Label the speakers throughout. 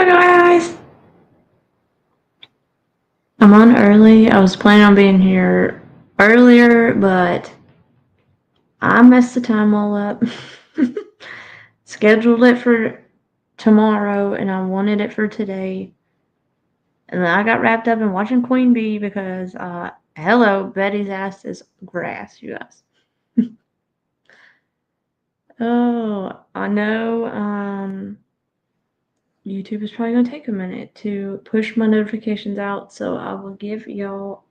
Speaker 1: Hello guys! I'm on early. I was planning on being here earlier, but I messed the time all up. Scheduled it for tomorrow and I wanted it for today. And then I got wrapped up in watching Queen Bee because, hello, Betty's ass is grass, you guys. Oh, I know, YouTube is probably going to take a minute to push my notifications out, so I will give y'all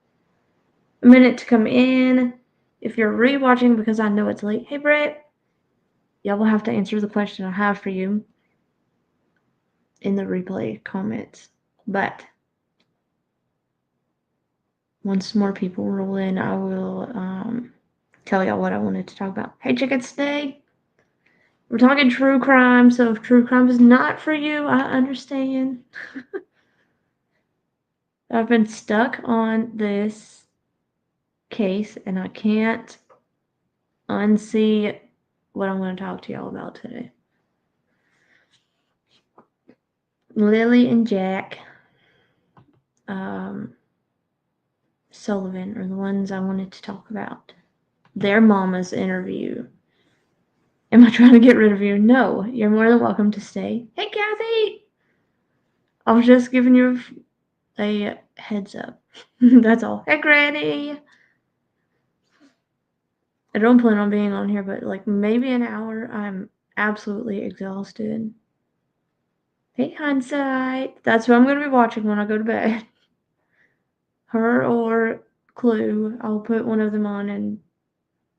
Speaker 1: a minute to come in. If you're rewatching because I know it's late, hey Brett, y'all will have to answer the question I have for you in the replay comments. But once more people roll in, I will tell y'all what I wanted to talk about. Hey Chicken Snake, we're talking true crime, so if true crime is not for you, I understand. I've been stuck on this case and I can't unsee what I'm going to talk to y'all about today. Lily and Jack Sullivan are the ones I wanted to talk about. Their mama's interview. Am I trying to get rid of you? No, you're more than welcome to stay. Hey, Kathy! I was just giving you a heads up. That's all. Hey, Granny! I don't plan on being on here, but like maybe an hour. I'm absolutely exhausted. Hey, Hindsight! That's what I'm going to be watching when I go to bed. Her or Clue. I'll put one of them on and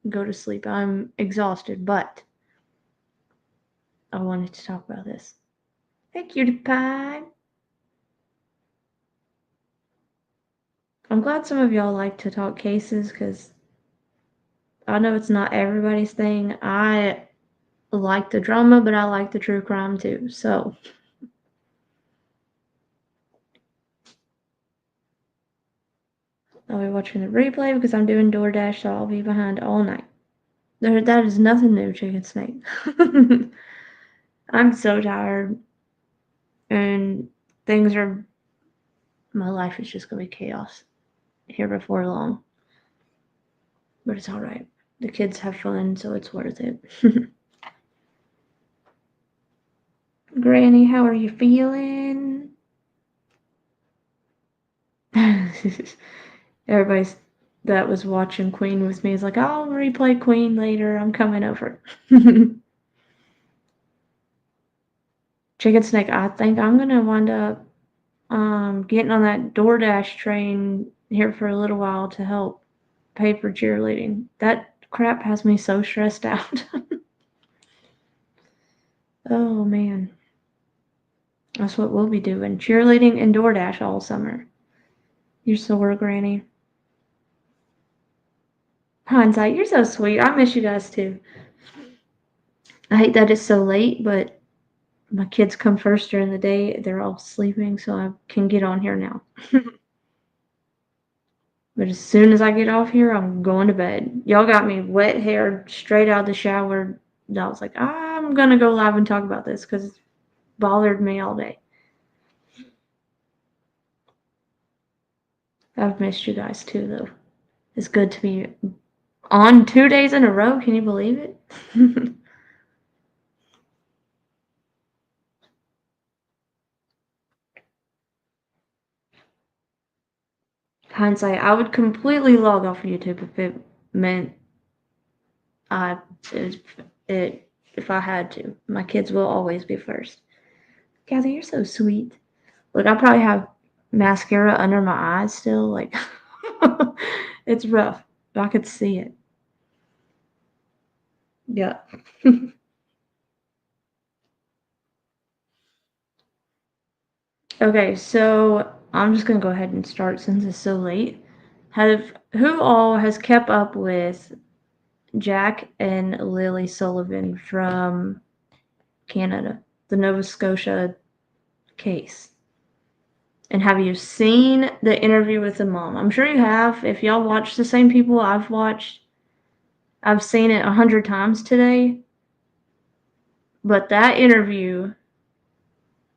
Speaker 1: go to sleep. I'm exhausted, but I wanted to talk about this. Hey, cutie pie. I'm glad some of y'all like to talk cases because I know it's not everybody's thing. I like the drama, but I like the true crime too. So I'll be watching the replay because I'm doing DoorDash, so I'll be behind all night. That is nothing new, Chicken Snake. I'm so tired, and my life is just gonna be chaos here before long. But it's alright. The kids have fun, so it's worth it. Granny, how are you feeling? Everybody that was watching Queen with me is like, I'll replay Queen later. I'm coming over. Chicken Snake, I think I'm gonna wind up getting on that DoorDash train here for a little while to help pay for cheerleading. That crap has me so stressed out. Oh man. That's what we'll be doing. Cheerleading and DoorDash all summer. You're sore, Granny. Hindsight, you're so sweet. I miss you guys too. I hate that it's so late, but my kids come first during the day. They're all sleeping, so I can get on here now. But as soon as I get off here, I'm going to bed. Y'all got me wet haired, straight out of the shower. I was like, I'm going to go live and talk about this because it's bothered me all day. I've missed you guys too, though. It's good to be on 2 days in a row. Can you believe it? Hindsight, I would completely log off YouTube if it meant if I had to. My kids will always be first. Kathy, you're so sweet. Look, I probably have mascara under my eyes still. Like, it's rough. But I could see it. Yeah. Okay, so I'm just gonna go ahead and start since it's so late. Who all has kept up with Jack and Lily Sullivan from Canada, the Nova Scotia case? And have you seen the interview with the mom? I'm sure you have. If y'all watch the same people I've watched, I've seen it 100 times today. But that interview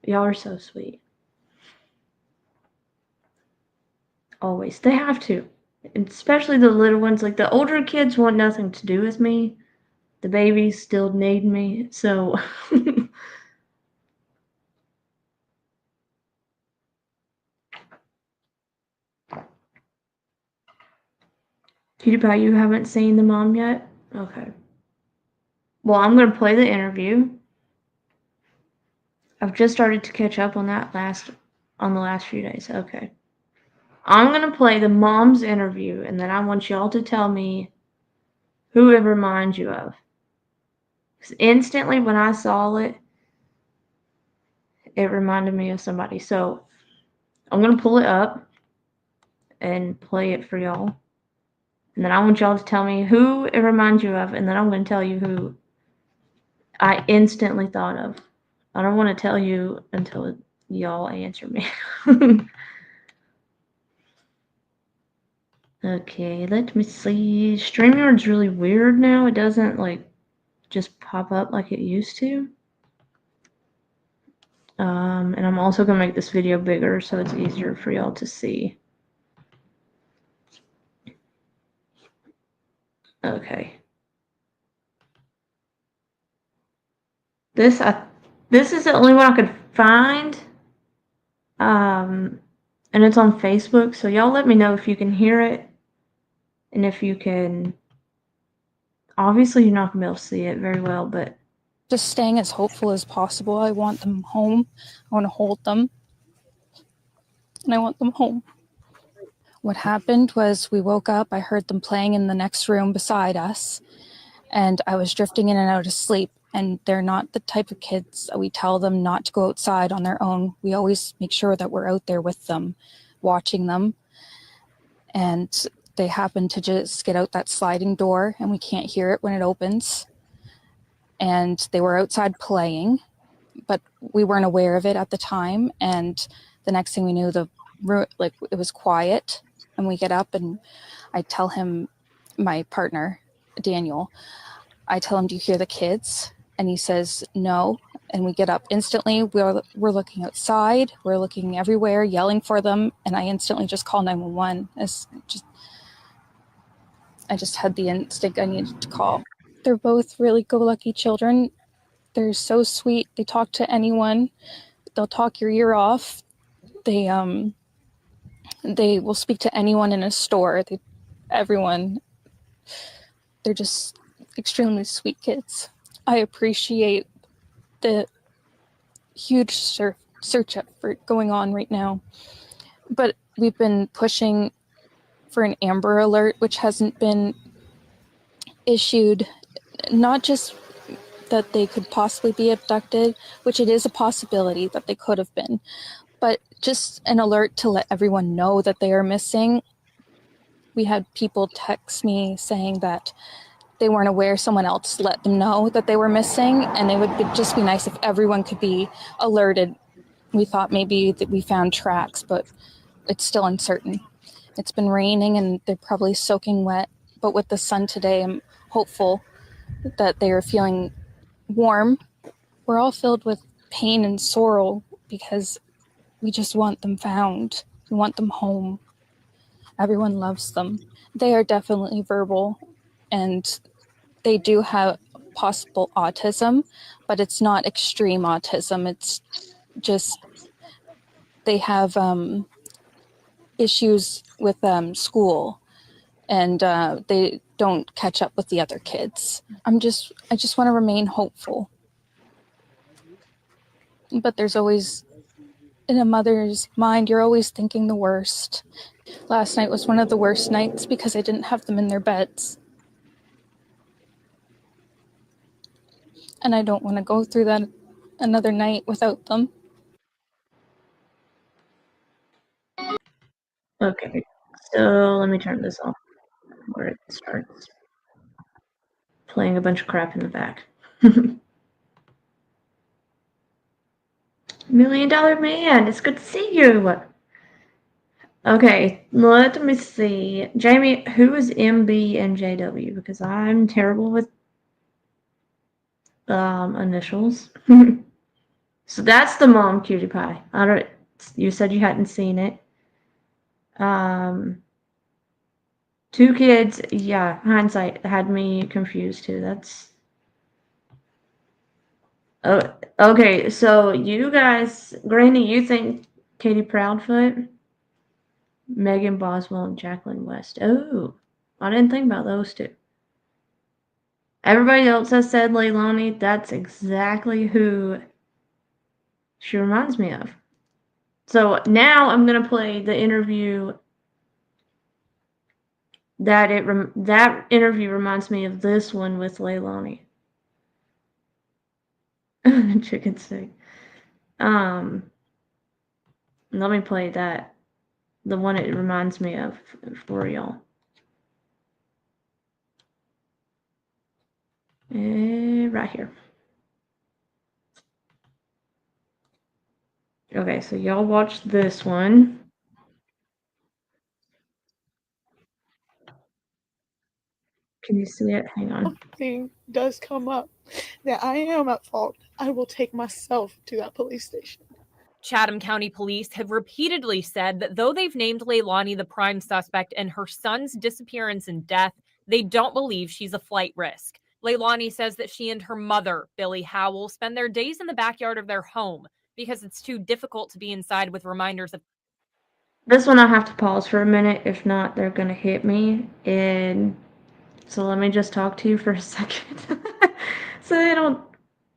Speaker 1: Y'all are so sweet. Always. They have to. And especially the little ones. Like, the older kids want nothing to do with me. The babies still need me. So... PewDiePie, you haven't seen the mom yet? Okay. Well, I'm going to play the interview. I've just started to catch up on that on the last few days. Okay. I'm going to play the mom's interview, and then I want y'all to tell me who it reminds you of. Because instantly when I saw it, it reminded me of somebody. So I'm going to pull it up and play it for y'all. And then I want y'all to tell me who it reminds you of, and then I'm going to tell you who I instantly thought of. I don't want to tell you until y'all answer me. Okay, let me see. StreamYard's really weird now. It doesn't like just pop up like it used to. And I'm also gonna make this video bigger so it's easier for y'all to see. Okay. This is the only one I could find. And it's on Facebook, so y'all let me know if you can hear it. And if you can, obviously you're not gonna be able to see it very well, but
Speaker 2: just staying as hopeful as possible. I want them home. I want to hold them. And I want them home. What happened was we woke up, I heard them playing in the next room beside us, and I was drifting in and out of sleep. And they're not the type of kids that we tell them not to go outside on their own. We always make sure that we're out there with them, watching them. And they happen to just get out that sliding door, and we can't hear it when it opens. And they were outside playing, but we weren't aware of it at the time. And the next thing we knew, it was quiet, and we get up and I tell him, my partner, Daniel, I tell him, do you hear the kids? And he says, no. And we get up instantly. We're looking outside. We're looking everywhere, yelling for them. And I instantly just call 911. I just had the instinct I needed to call. They're both really go-lucky children. They're so sweet. They talk to anyone. They'll talk your ear off. They will speak to anyone in a store. Everyone. They're just extremely sweet kids. I appreciate the huge search effort going on right now, but we've been pushing for an Amber Alert, which hasn't been issued. Not just that they could possibly be abducted, which it is a possibility that they could have been, but just an alert to let everyone know that they are missing. We had people text me saying that they weren't aware, someone else let them know that they were missing, and it would just be nice if everyone could be alerted. We thought maybe that we found tracks, but it's still uncertain. It's been raining and they're probably soaking wet, but with the sun today, I'm hopeful that they are feeling warm. We're all filled with pain and sorrow because we just want them found. We want them home. Everyone loves them. They are definitely verbal, and they do have possible autism, but it's not extreme autism. It's just they have issues with school, and they don't catch up with the other kids. I just want to remain hopeful. But there's always, in a mother's mind, you're always thinking the worst. Last night was one of the worst nights because I didn't have them in their beds. And I don't want to go through that another night without them.
Speaker 1: okay. So let me turn this off where it starts playing a bunch of crap in the back. $1 Million Man, it's good to see you. Okay, let me see. Jamie, who is MB and JW? Because I'm terrible with initials. So that's the mom, Cutie Pie. I don't. You said you hadn't seen it. 2 kids. Yeah, hindsight had me confused too. That's. Oh, okay. So you guys, Granny, you think Katie Proudfoot, Megan Boswell, and Jacqueline West? Oh, I didn't think about those two. Everybody else has said Leilani. That's exactly who she reminds me of. So now I'm gonna play the interview that interview reminds me of this one with Leilani. Chicken steak. Let me play that. The one it reminds me of for y'all. Right here. Okay, so y'all watch this one. Can you see it? Hang on.
Speaker 3: Thing does come up that I am at fault, I will take myself to that police station.
Speaker 4: Chatham County Police have repeatedly said that though they've named Leilani the prime suspect in her son's disappearance and death, they don't believe she's a flight risk. Leilani says that she and her mother, Billy Howell, spend their days in the backyard of their home because it's too difficult to be inside with reminders of.
Speaker 1: This one I have to pause for a minute. If not, they're gonna hit me. And so let me just talk to you for a second. So they don't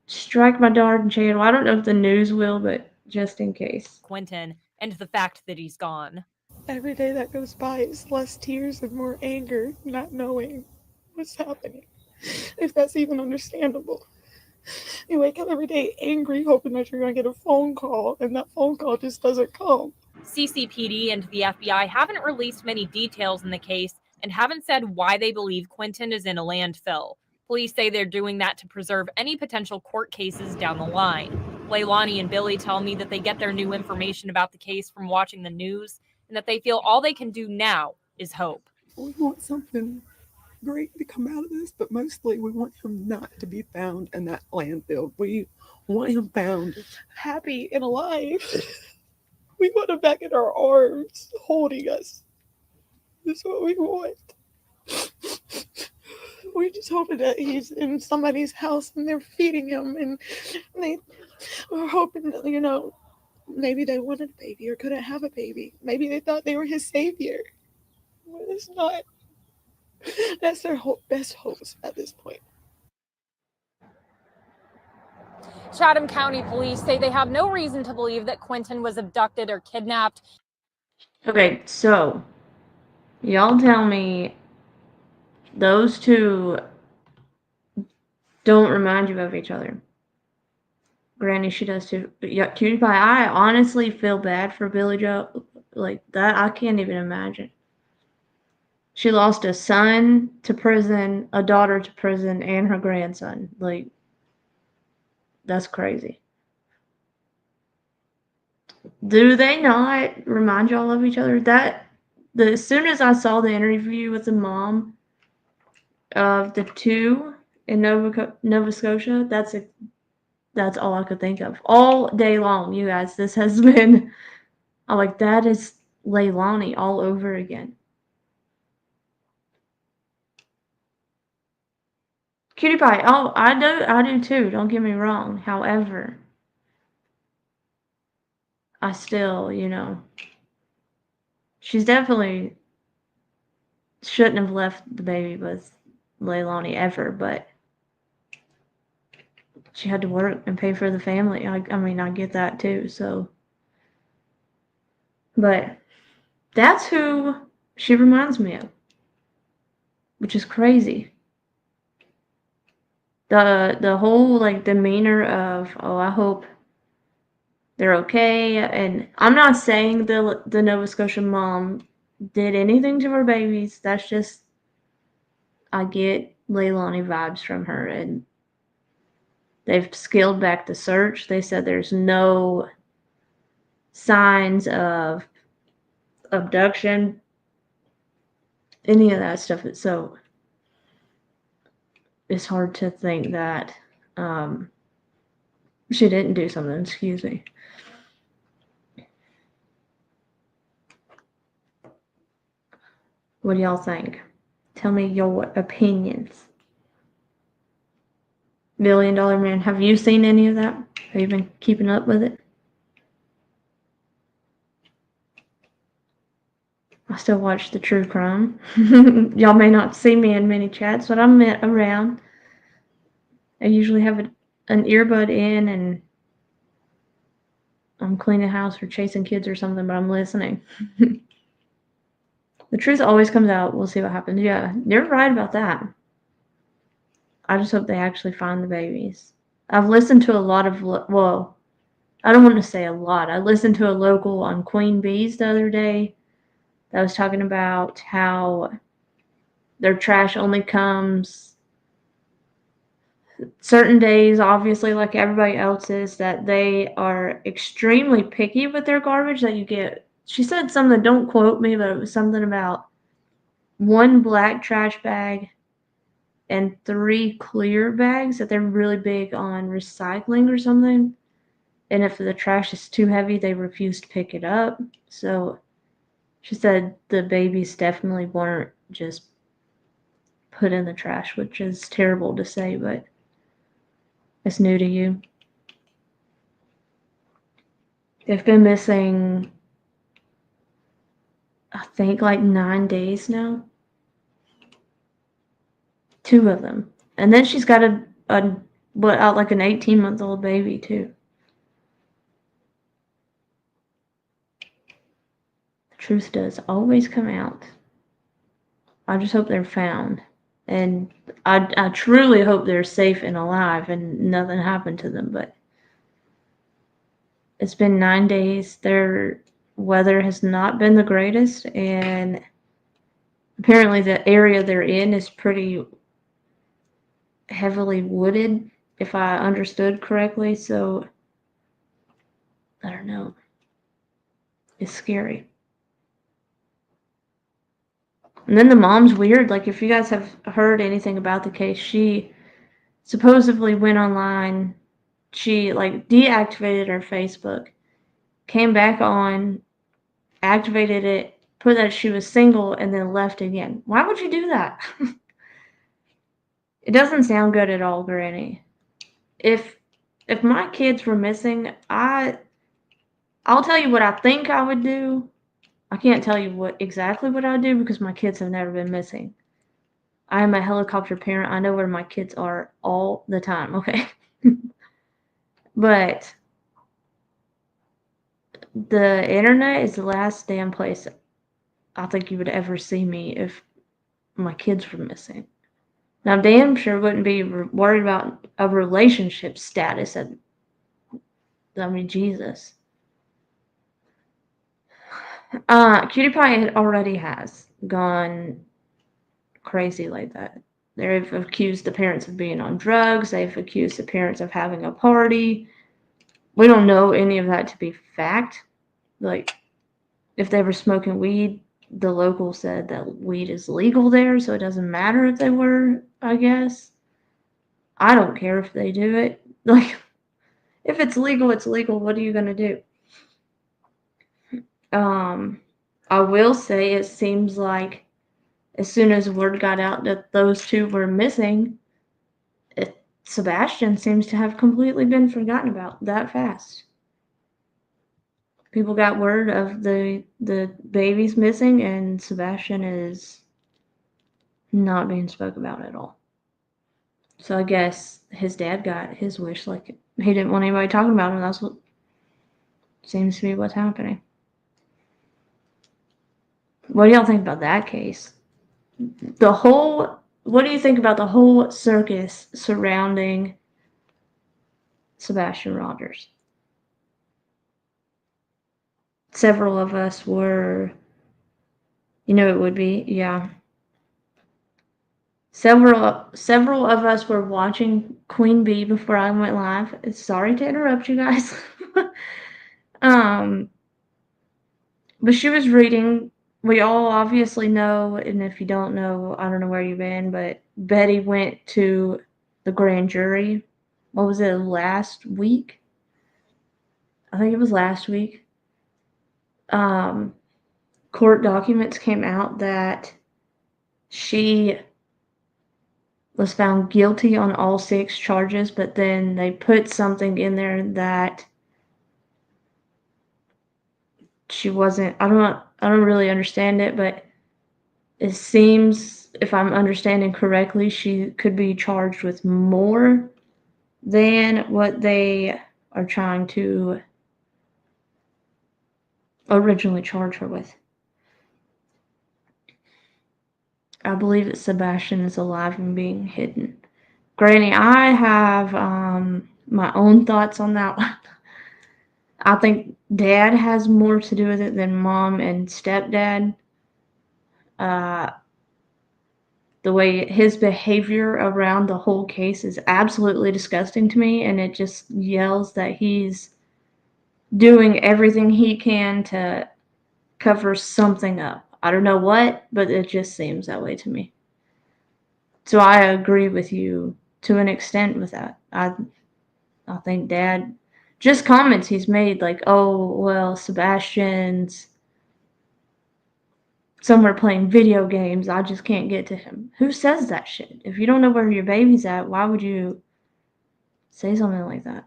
Speaker 1: strike my darn channel. I don't know if the news will, but just in case.
Speaker 4: Quentin and the fact that he's gone.
Speaker 3: Every day that goes by is less tears and more anger, not knowing what's happening, if that's even understandable. You wake up every day angry, hoping that you're going to get a phone call, and that phone call just doesn't come.
Speaker 4: CCPD and the FBI haven't released many details in the case and haven't said why they believe Quentin is in a landfill. Police say they're doing that to preserve any potential court cases down the line. Leilani and Billy tell me that they get their new information about the case from watching the news and that they feel all they can do now is hope.
Speaker 3: We want something great to come out of this, but mostly we want him not to be found in that landfill. We want him found happy and alive. We want him back in our arms, holding us. That's what we want. We're just hoping that he's in somebody's house and they're feeding him, and we're hoping that, maybe they wanted a baby or couldn't have a baby. Maybe they thought they were his savior. But it's not. That's their best hopes at this point.
Speaker 4: Chatham County Police say they have no reason to believe that Quentin was abducted or kidnapped.
Speaker 1: Okay, so y'all tell me those two don't remind you of each other. Granny, she does too. But yeah, Cutie Pie, I honestly feel bad for Billy Joe. Like that, I can't even imagine. She lost a son to prison, a daughter to prison, and her grandson. Like, that's crazy. Do they not remind y'all of each other? As soon as I saw the interview with the mom of the two in Nova Scotia, that's all I could think of all day long. You guys, this has been. I'm like, that is Leilani all over again. Cutie Pie. Oh, I do too. Don't get me wrong. However, I still, she's definitely shouldn't have left the baby with Leilani ever, but she had to work and pay for the family. I mean, I get that too. So, but that's who she reminds me of, which is crazy. The whole like demeanor of, oh, I hope they're okay. And I'm not saying the Nova Scotia mom did anything to her babies. That's just, I get Leilani vibes from her, and they've scaled back the search. They said there's no signs of abduction, any of that stuff. So it's hard to think that She didn't do something, excuse me. What do y'all think? Tell me your opinions. $1 Billion Man, have you seen any of that? Have you been keeping up with it? I still watch the true crime. Y'all may not see me in many chats, but I'm around. I usually have an earbud in and I'm cleaning house or chasing kids or something, but I'm listening. The truth always comes out. We'll see what happens. Yeah, you're right about that. I just hope they actually find the babies. I've listened to a lot of, well, I don't want to say a lot. I listened to a local on Queen Bees the other day that was talking about how their trash only comes certain days, obviously, like everybody else's, that they are extremely picky with their garbage that you get. She said something, don't quote me, but it was something about 1 black trash bag and 3 clear bags, that they're really big on recycling or something. And if the trash is too heavy, they refuse to pick it up. So she said the babies definitely weren't just put in the trash, which is terrible to say, but it's new to you. They've been missing, I think, like 9 days now. 2 of them. And then she's got like an 18-month-old baby too. The truth does always come out. I just hope they're found. And I truly hope they're safe and alive and nothing happened to them, but it's been 9 days. Their weather has not been the greatest, and apparently the area they're in is pretty heavily wooded, if I understood correctly, so I don't know. It's scary. And then the mom's weird. Like, if you guys have heard anything about the case, she supposedly went online. She, like, deactivated her Facebook, came back on, activated it, put that she was single, and then left again. Why would you do that? It doesn't sound good at all, Granny. If my kids were missing, I'll tell you what I think I would do. I can't tell you exactly what I would do because my kids have never been missing. I am a helicopter parent. I know where my kids are all the time, okay? But the internet is the last damn place I think you would ever see me if my kids were missing. Now, damn sure wouldn't be worried about a relationship status. I mean, Jesus. Cutie Pie already has gone crazy like that. They've accused the parents of being on drugs. They've accused the parents of having a party. We don't know any of that to be fact. Like, if they were smoking weed, the local said that weed is legal there, so it doesn't matter if they were, I guess. I don't care if they do it. Like, if it's legal, it's legal. What are you going to do? I will say it seems like as soon as word got out that those 2 were missing, Sebastian seems to have completely been forgotten about that fast. People got word of the babies missing, and Sebastian is not being spoke about at all. So I guess his dad got his wish. Like, he didn't want anybody talking about him. That's what seems to be what's happening. What do y'all think about that case? What do you think about the whole circus surrounding Sebastian Rogers? Several of us were, it would be, yeah. Several of us were watching Queen Bee before I went live. Sorry to interrupt you guys. But she was reading. We all obviously know, and if you don't know, I don't know where you've been, but Betty went to the grand jury what was it, last week? I think it was last week. Court documents came out that she was found guilty on all 6 charges, but then they put something in there that she wasn't. I don't really understand it, but it seems, if I'm understanding correctly, she could be charged with more than what they are trying to originally charge her with. I believe that Sebastian is alive and being hidden. Granny, I have my own thoughts on that one. I think Dad has more to do with it than Mom and Stepdad. The way his behavior around the whole case is absolutely disgusting to me, and it just yells that he's doing everything he can to cover something up. I don't know what, but it just seems that way to me. So I agree with you to an extent with that. I think Dad, just comments he's made like, oh, well, Sebastian's somewhere playing video games. I just can't get to him. Who says that shit? If you don't know where your baby's at, why would you say something like that?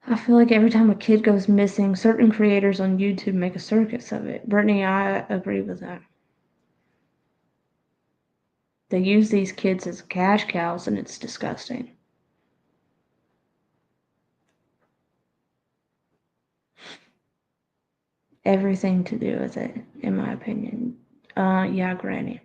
Speaker 1: I feel like every time a kid goes missing, certain creators on YouTube make a circus of it. Brittany, I agree with that. They use these kids as cash cows, and it's disgusting. Everything to do with it, in my opinion. Yeah, Granny.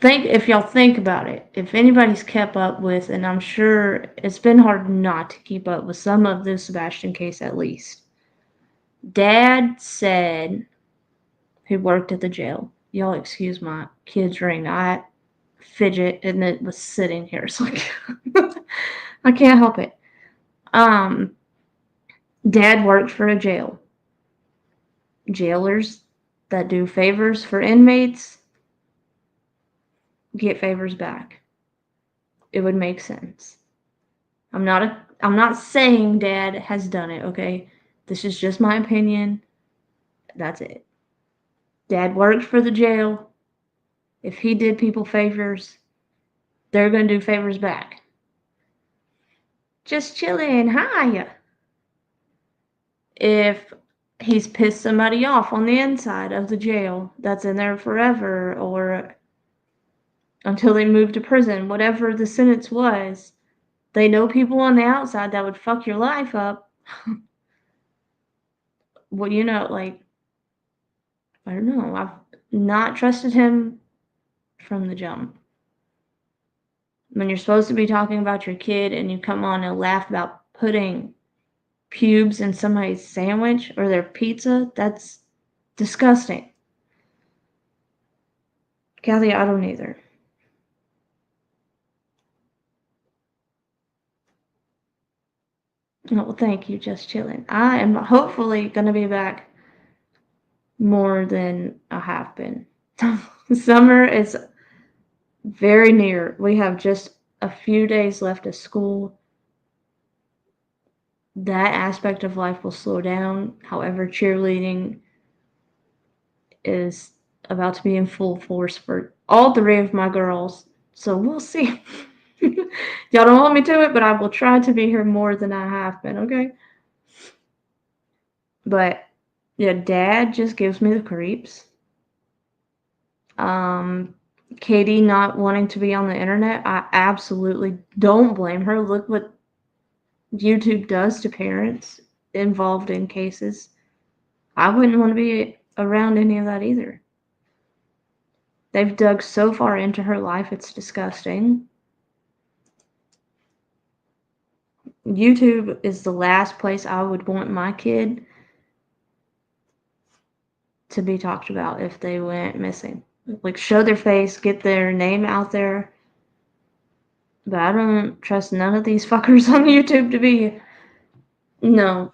Speaker 1: If y'all think about it, if anybody's kept up with, and I'm sure it's been hard not to keep up with some of the Sebastian case at least. Dad said he worked at the jail. Y'all excuse my kid's ring. I fidget and it was sitting here, so I can't help it. Dad worked for a jail. Jailers that do favors for inmates get favors back. It would make sense. I'm not saying Dad has done it, okay? This is just my opinion. That's it. Dad worked for the jail. If he did people favors, they're going to do favors back. Just chilling. Hi. If he's pissed somebody off on the inside of the jail that's in there forever or until they move to prison, whatever the sentence was, they know people on the outside that would fuck your life up. Well, like, I don't know. I've not trusted him from the jump. When you're supposed to be talking about your kid and you come on and laugh about putting pubes in somebody's sandwich or their pizza, that's disgusting. Kathy, I don't either. Oh, well, thank you, just chilling. I am hopefully going to be back more than I have been. Summer is very near. We have just a few days left of school. That aspect of life will slow down. However, cheerleading is about to be in full force for all 3 of my girls. So we'll see. Y'all don't hold me to it, but I will try to be here more than I have been, okay? But yeah, Dad just gives me the creeps. Katie not wanting to be on the internet, I absolutely don't blame her. Look what YouTube does to parents involved in cases. I wouldn't want to be around any of that either. They've dug so far into her life, it's disgusting. YouTube is the last place I would want my kid to be talked about if they went missing. Like, show their face, get their name out there. But I don't trust none of these fuckers on YouTube to be. No,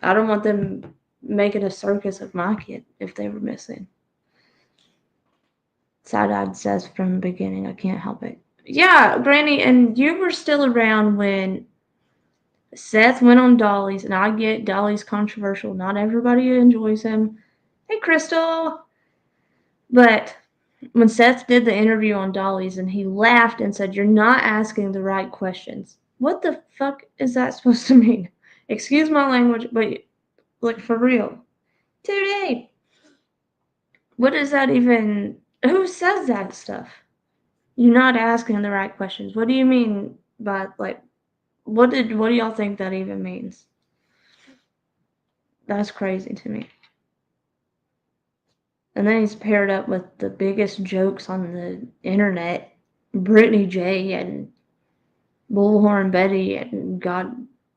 Speaker 1: I don't want them making a circus of my kid if they were missing. Side-eyed says from the beginning, I can't help it. Yeah, Granny, and you were still around when Seth went on Dolly's, and I get Dolly's controversial. Not everybody enjoys him. Hey, Crystal! But when Seth did the interview on Dolly's and he laughed and said, "You're not asking the right questions." What the fuck is that supposed to mean? Excuse my language, but like for real. Today. What does that even who says that stuff? You're not asking the right questions. What do you mean by like what do y'all think that even means? That's crazy to me. And then he's paired up with the biggest jokes on the internet, Brittany J and Bullhorn Betty and God,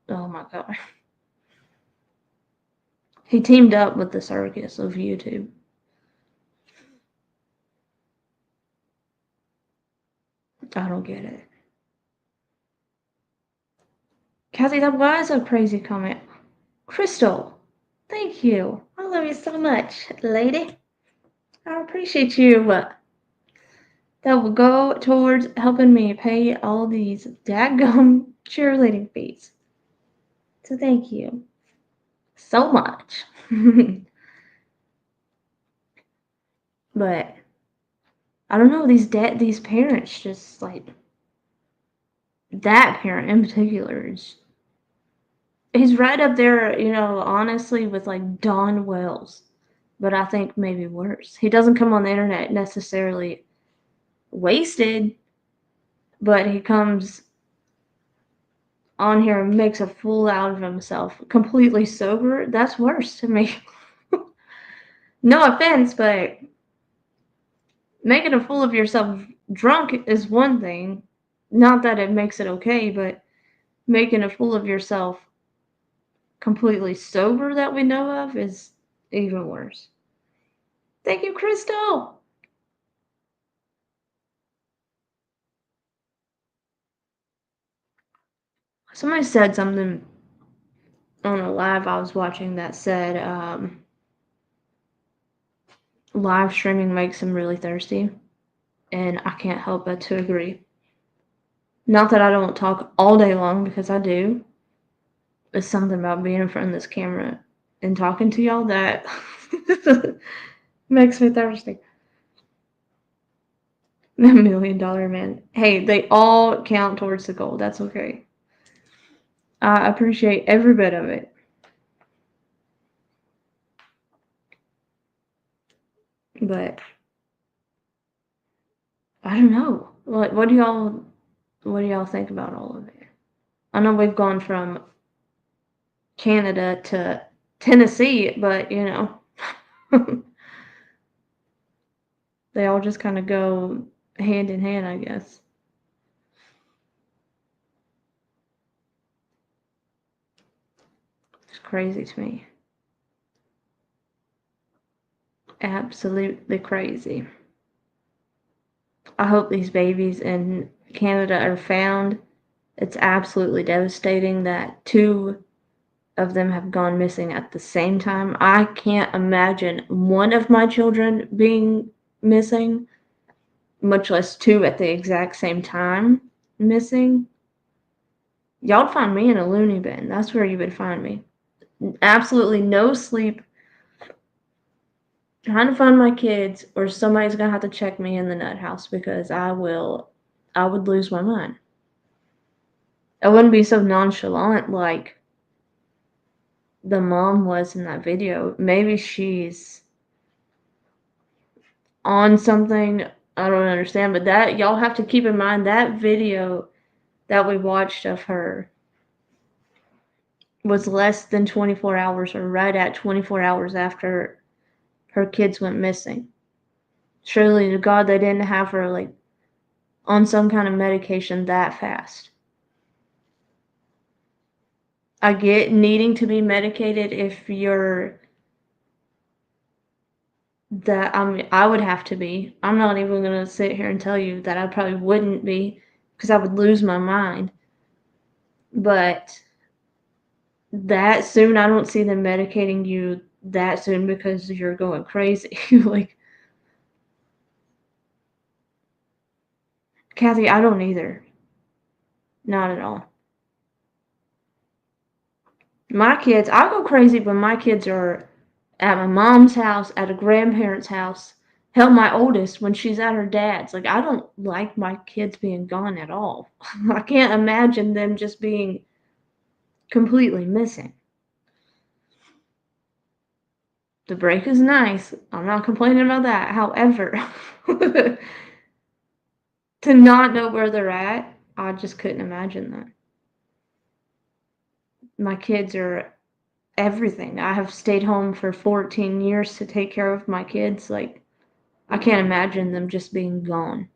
Speaker 1: oh my god. He teamed up with the circus of YouTube. I don't get it. Kathy, that was a crazy comment. Crystal, thank you. I love you so much, lady. I appreciate you. That will go towards helping me pay all these daggum cheerleading fees. So thank you so much. But I don't know, these parents just like that parent in particular he's right up there, honestly, with like Don Wells. But I think maybe worse. He doesn't come on the internet necessarily wasted, but he comes on here and makes a fool out of himself completely sober. That's worse to me. No offense, but making a fool of yourself drunk is one thing. Not that it makes it okay, but making a fool of yourself completely sober that we know of is even worse. Thank you, Crystal. Somebody said something on a live I was watching that said live streaming makes him really thirsty, and I can't help but to agree. Not that I don't talk all day long, because I do. It's something about being in front of this camera and talking to y'all that makes me thirsty. $1 million man. Hey, they all count towards the goal. That's okay. I appreciate every bit of it. But I don't know. What do y'all think about all of it? I know we've gone from Canada to Tennessee, but they all just kind of go hand in hand, I guess. It's crazy to me. Absolutely crazy. I hope these babies in Canada are found. It's absolutely devastating that 2 of them have gone missing at the same time. I can't imagine one of my children being missing, much less 2 at the exact same time missing. Y'all'd find me in a loony bin. That's where you would find me. Absolutely no sleep, trying to find my kids, or somebody's gonna have to check me in the nut house, because I would lose my mind. I wouldn't be so nonchalant like the mom was in that video. Maybe she's on something, I don't understand, but that y'all have to keep in mind, that video that we watched of her was less than 24 hours, or right at 24 hours after her kids went missing. Surely to God they didn't have her like on some kind of medication that fast. I get needing to be medicated if you're that I would have to be. I'm not even gonna sit here and tell you that I probably wouldn't be, because I would lose my mind. But that soon, I don't see them medicating you that soon because you're going crazy. Like, Kathy, I don't either. Not at all. My kids, I go crazy when my kids are at my mom's house, at a grandparent's house. Hell, my oldest, when she's at her dad's. Like, I don't like my kids being gone at all. I can't imagine them just being completely missing. The break is nice. I'm not complaining about that. However, to not know where they're at, I just couldn't imagine that. My kids are everything. I have stayed home for 14 years to take care of my kids. Like, I can't imagine them just being gone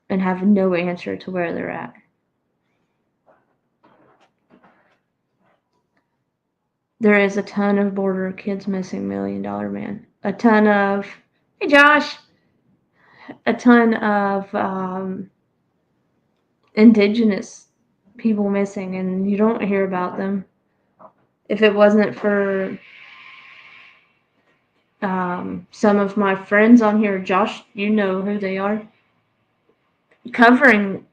Speaker 1: and having no answer to where they're at. There is a ton of border kids missing, $1 Million Man. A ton of, hey Josh, a ton of indigenous people missing, and you don't hear about them. If it wasn't for some of my friends on here, Josh, you know who they are, covering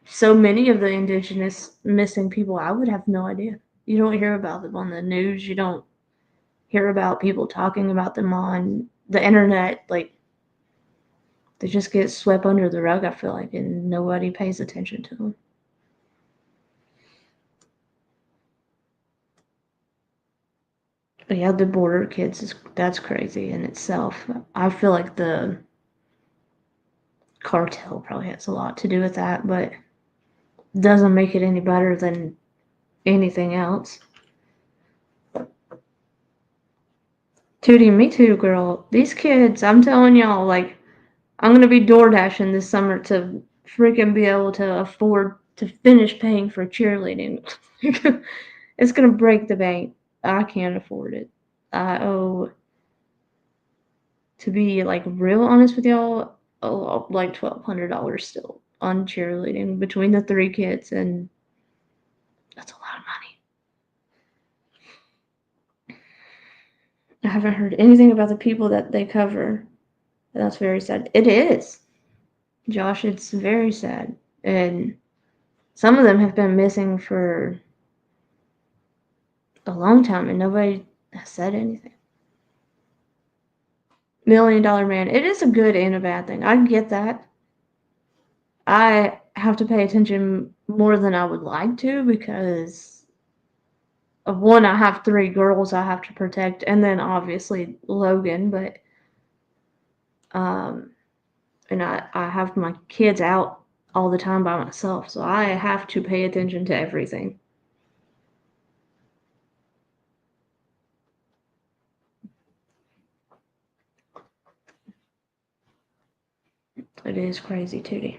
Speaker 1: so many of the indigenous missing people, I would have no idea. You don't hear about them on the news. You don't hear about people talking about them on the internet. Like, they just get swept under the rug, I feel like, and nobody pays attention to them. But yeah, the border kids, that's crazy in itself. I feel like the cartel probably has a lot to do with that, but doesn't make it any better than anything else. Tootie, me too, girl. These kids, I'm telling y'all, like, I'm gonna be door dashing this summer to freaking be able to afford to finish paying for cheerleading. It's gonna break the bank. I can't afford it. I owe, to be like real honest with y'all, like $1,200 still on cheerleading between the 3 kids, and that's a lot of money. I haven't heard anything about the people that they cover. And that's very sad. It is. Josh, it's very sad. And some of them have been missing for a long time and nobody has said anything. $1 Million Man. It is a good and a bad thing. I get that. I have to pay attention more than I would like to because of one, I have 3 girls I have to protect, and then obviously Logan, but and I have my kids out all the time by myself, so I have to pay attention to everything. It is crazy, Tootie.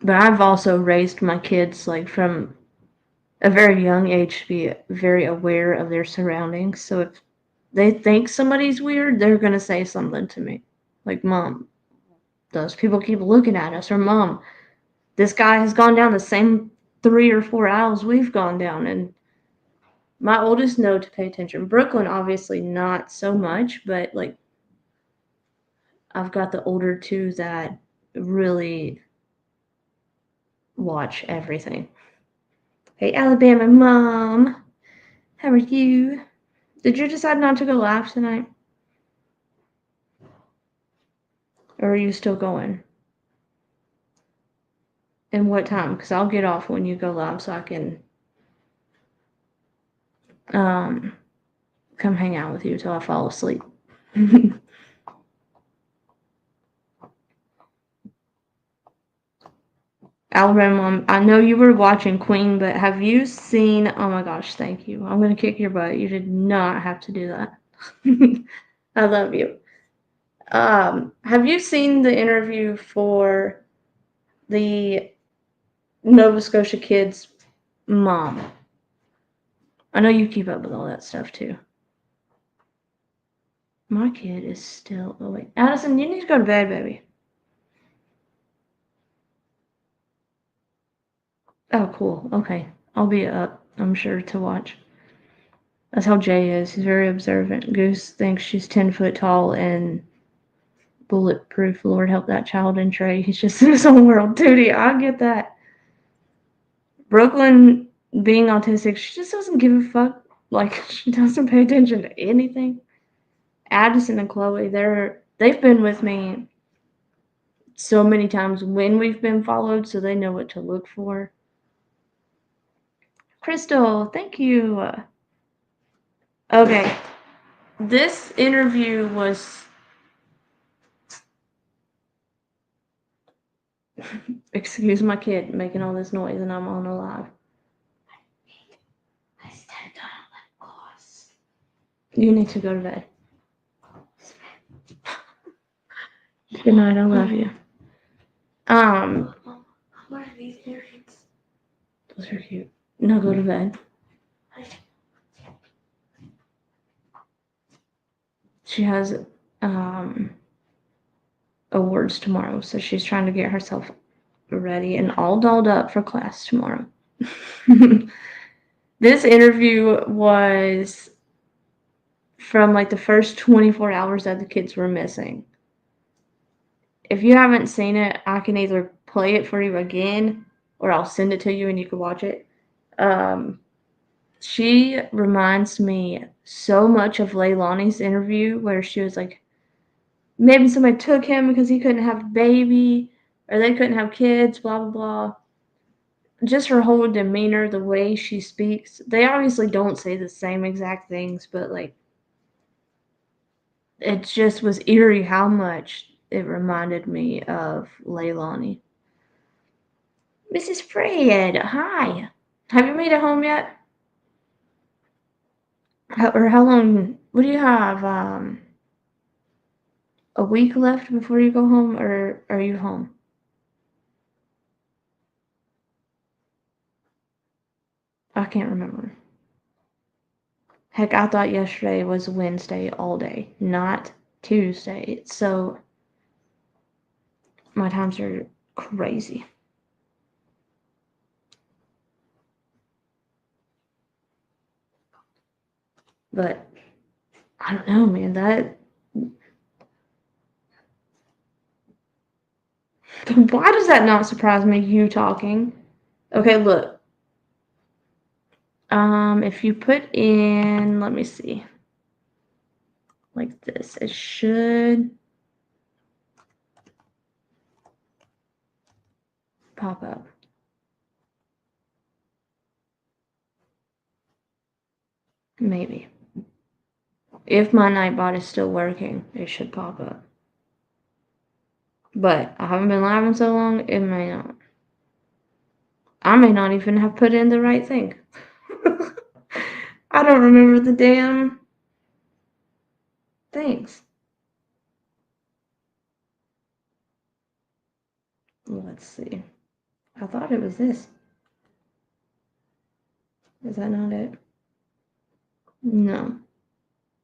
Speaker 1: But I've also raised my kids, like, from a very young age to be very aware of their surroundings. So if they think somebody's weird, they're going to say something to me. Like, Mom, those people keep looking at us. Or, Mom, this guy has gone down the same 3 or 4 aisles we've gone down. And my oldest know to pay attention. Brooklyn, obviously not so much, but, like, I've got the older 2 that really watch everything. Hey, Alabama Mom, how are you? Did you decide not to go live tonight? Or are you still going? And what time? Because I'll get off when you go live so I can come hang out with you till I fall asleep. Alabama Mom, I know you were watching Queen, but have you seen, oh my gosh, thank you. I'm going to kick your butt. You did not have to do that. I love you. Have you seen the interview for the Nova Scotia Kids mom? I know you keep up with all that stuff too. My kid is still awake. Addison, you need to go to bed, baby. Oh, cool. Okay. I'll be up, I'm sure, to watch. That's how Jay is. He's very observant. Goose thinks she's 10 foot tall and bulletproof. Lord help that child in Trey. He's just in his own world. Duty, I get that. Brooklyn being autistic, she just doesn't give a fuck. Like, she doesn't pay attention to anything. Addison and Chloe, they've been with me so many times when we've been followed, so they know what to look for. Crystal, thank you. Okay, this interview was... Excuse my kid making all this noise and I'm on a live. I stepped on a lip gloss. You need to go to bed. Good night, I love you.
Speaker 3: What are these earrings?
Speaker 1: Those are cute. No, go to bed. She has awards tomorrow, so she's trying to get herself ready and all dolled up for class tomorrow. This interview was from like the first 24 hours that the kids were missing. If you haven't seen it, I can either play it for you again or I'll send it to you and you can watch it. She reminds me so much of Leilani's interview where she was like, maybe somebody took him because he couldn't have a baby or they couldn't have kids, blah, blah, blah. Just her whole demeanor, the way she speaks. They obviously don't say the same exact things, but like, it just was eerie how much it reminded me of Leilani. Mrs. Fred, hi. Have you made it home yet? How long? What do you have? A week left before you go home, or are you home? I can't remember. Heck, I thought yesterday was Wednesday all day, not Tuesday. So my times are crazy. But I don't know, man. Why does that not surprise me? You talking? Okay, look. If you put in, let me see, like this, it should pop up. Maybe. If my Nightbot is still working, it should pop up. But I haven't been live in so long, it may not. I may not even have put in the right thing. I don't remember the damn things. Let's see. I thought it was this. Is that not it? No.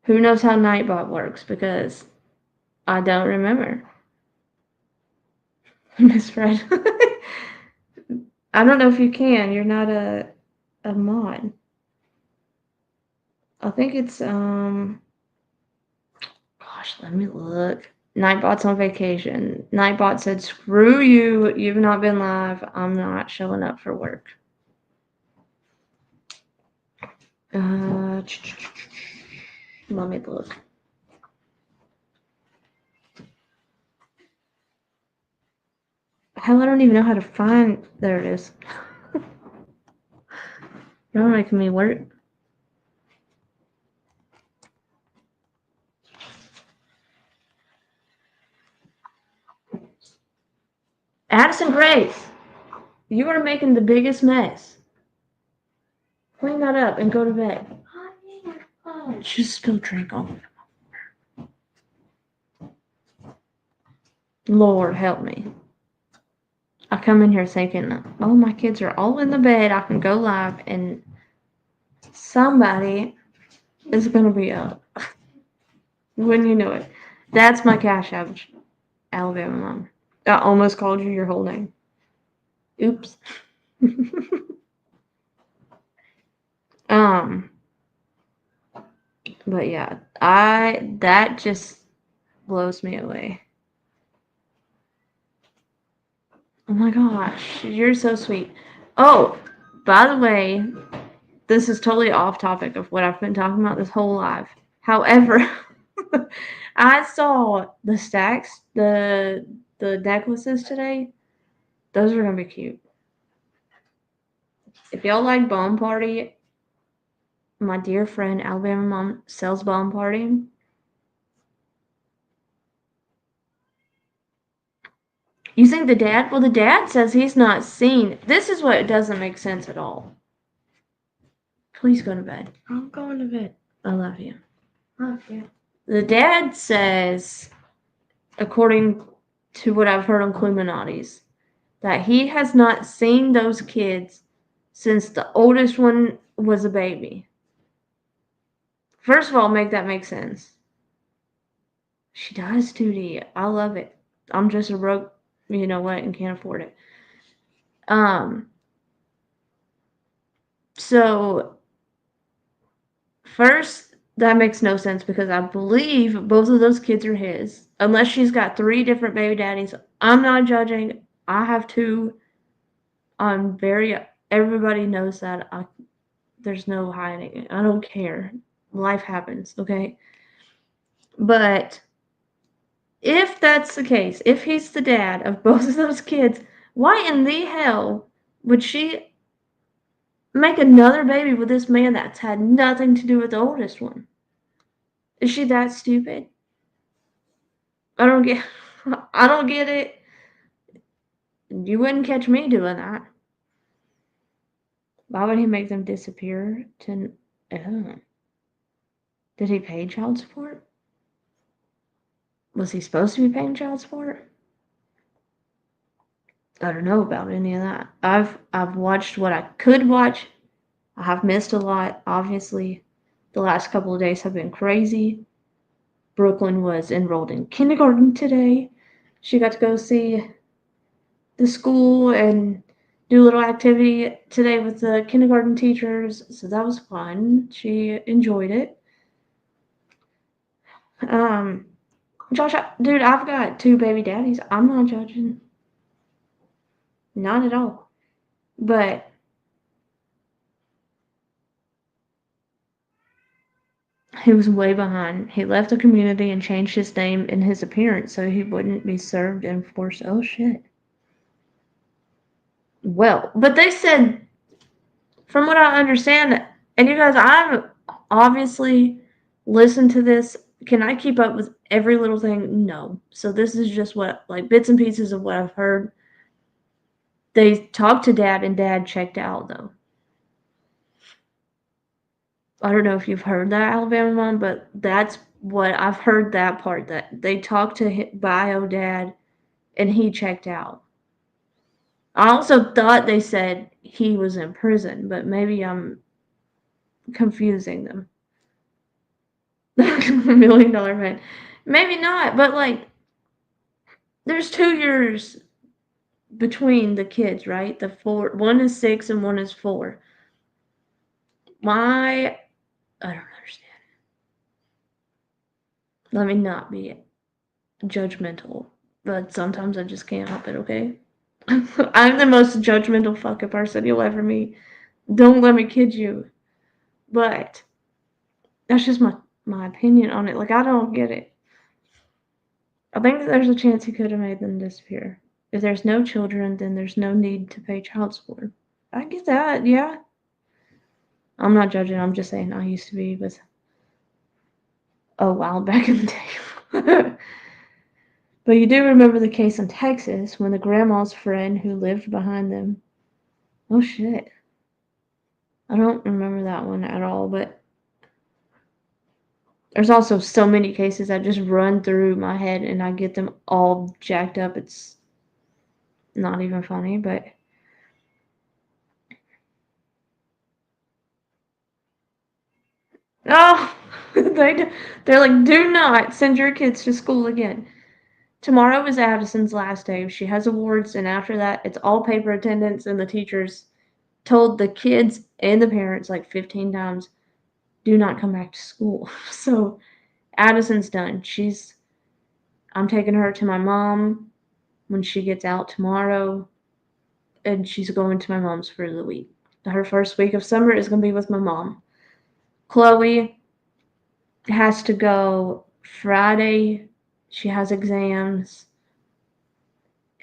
Speaker 1: Who knows how Nightbot works? Because I don't remember. Miss Fred. I don't know if you can. You're not a mod. I think it's gosh, let me look. Nightbot's on vacation. Nightbot said, screw you, you've not been live. I'm not showing up for work. Let me look. Hell, I don't even know how to find. There it is. Y'all making me work. Addison Grace, you are making the biggest mess. Clean that up and go to bed. Just spill drink all over. Lord help me. I come in here thinking, oh, my kids are all in the bed. I can go live and somebody is going to be up. When you know it. That's my Cash App, Alabama mom. I almost called you your whole name. Oops. But yeah, that just blows me away. Oh my gosh, you're so sweet. Oh, by the way, this is totally off topic of what I've been talking about this whole life. However, I saw the stacks, the necklaces today. Those are gonna be cute. If y'all like Bomb Party, my dear friend Alabama Mom sells Bomb Party. You think the dad? Well, the dad says he's not seen. This is what doesn't make sense at all. Please go to bed. I'm going to bed. I love you. Love you. The dad says, according to what I've heard on Cluminati's, that he has not seen those kids since the oldest one was a baby. First of all, make that make sense. She does 2D. I love it. I'm just a broke, you know what, and can't afford it. So first, that makes no sense because I believe both of those kids are his. Unless she's got 3 different baby daddies. I'm not judging. I have 2. Everybody knows that. There's no hiding it. I don't care. Life happens, okay? But if that's the case, if he's the dad of both of those kids, why in the hell would she make another baby with this man that's had nothing to do with the oldest one? Is she that stupid? I don't get it. You wouldn't catch me doing that. Why would he make them disappear to Did he pay child support? Was he supposed to be paying child support? I don't know about any of that. I've watched what I could watch. I have missed a lot, obviously. The last couple of days have been crazy. Brooklyn was enrolled in kindergarten today. She got to go see the school and do a little activity today with the kindergarten teachers, so that was fun. She enjoyed it. Josh, dude, I've got 2 baby daddies. I'm not judging. Not at all. But he was way behind. He left the community and changed his name and his appearance so he wouldn't be served and forced. Oh, shit. Well, but they said, from what I understand, and you guys, I've obviously listened to this. Can I keep up with every little thing? No. So this is just what, like, bits and pieces of what I've heard. They talked to Dad, and Dad checked out, though. I don't know if you've heard that, Alabama Mom, but that's what I've heard, that part, that they talked to Bio Dad, and he checked out. I also thought they said he was in prison, but maybe I'm confusing them. $1 million man. Maybe not, but like, there's 2 years between the kids, right? One is 6 and one is 4. Why? I don't understand. Let me not be judgmental, but sometimes I just can't help it, okay? I'm the most judgmental fucking person you'll ever meet. Don't let me kid you. But that's just my opinion on it. Like, I don't get it. I think that there's a chance he could have made them disappear. If there's no children, then there's no need to pay child support. I get that, yeah. I'm not judging, I'm just saying I used to be with a while back in the day. But you do remember the case in Texas when the grandma's friend who lived behind them. Oh shit. I don't remember that one at all, but there's also so many cases that just run through my head and I get them all jacked up. It's not even funny, but oh, they're like, do not send your kids to school again. Tomorrow is Addison's last day. She has awards, and after that, it's all paper attendance, and the teachers told the kids and the parents like 15 times, do not come back to school. So Addison's done. I'm taking her to my mom when she gets out tomorrow. and she's going to my mom's for the week. Her first week of summer is going to be with my mom. Chloe has to go Friday. She has exams.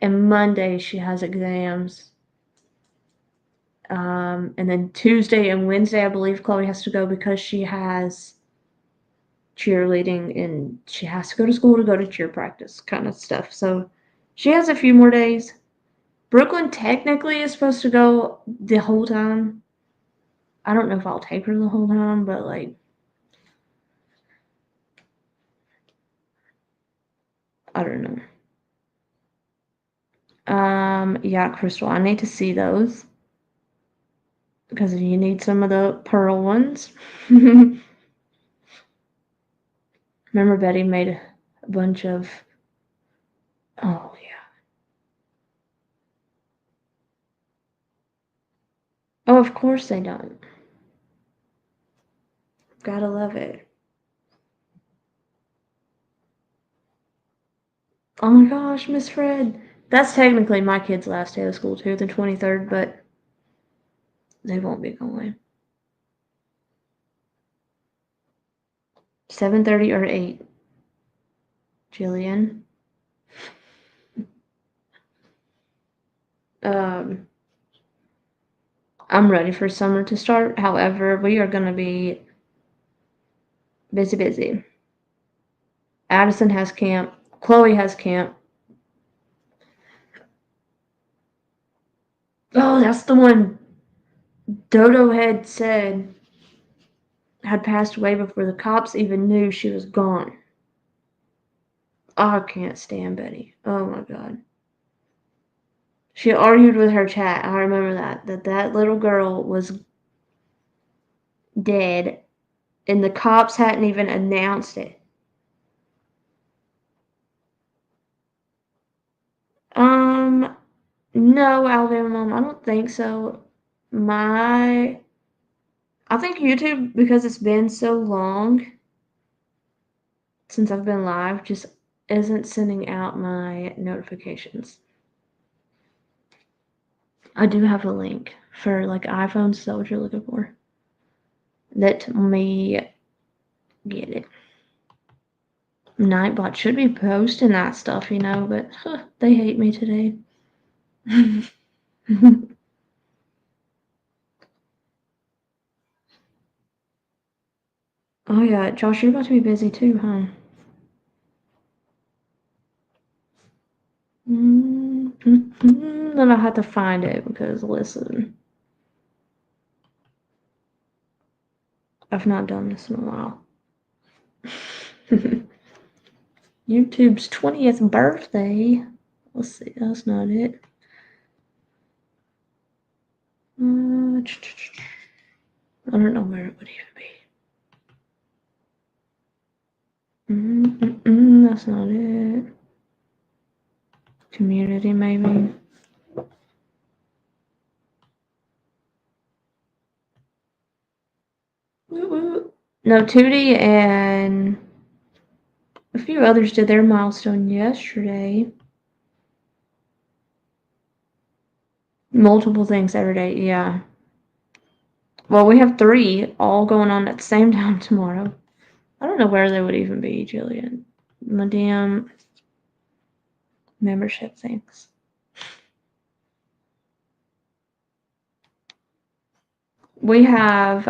Speaker 1: And Monday she has exams. And then Tuesday and Wednesday, I believe Chloe has to go because she has cheerleading and she has to go to school to go to cheer practice kind of stuff. So she has a few more days. Brooklyn technically is supposed to go the whole time. I don't know if I'll take her the whole time, but like, I don't know. Yeah, Crystal, I need to see those because you need some of the pearl ones. Remember, Betty made a bunch of. Oh yeah. Oh, of course they don't. Gotta love it. Oh my gosh, Miss Fred. That's technically my kid's last day of school too, the 23rd, but they won't be going. 7:30 or 8. Jillian. I'm ready for summer to start. However, we are going to be busy. Addison has camp. Chloe has camp. Oh, that's the one Dodo had said had passed away before the cops even knew she was gone. Oh, I can't stand Betty. Oh my god. She argued with her chat. I remember that little girl was dead and the cops hadn't even announced it. No, Alabama Mom, I don't think so. I think YouTube, because it's been so long since I've been live, just isn't sending out my notifications. I do have a link for like iPhones. Is that what you're looking for? Let me get it. Nightbot should be posting that stuff, but they hate me today. Oh yeah, Josh, you're about to be busy too, huh? Then I have to find it because listen, I've not done this in a while. YouTube's 20th birthday. Let's see, that's not it. I don't know where it would even be. That's not it. Community, maybe. No, Tootie and a few others did their milestone yesterday. Multiple things every day, yeah. Well, we have 3 all going on at the same time tomorrow. I don't know where they would even be, Jillian. My damn membership things. We have,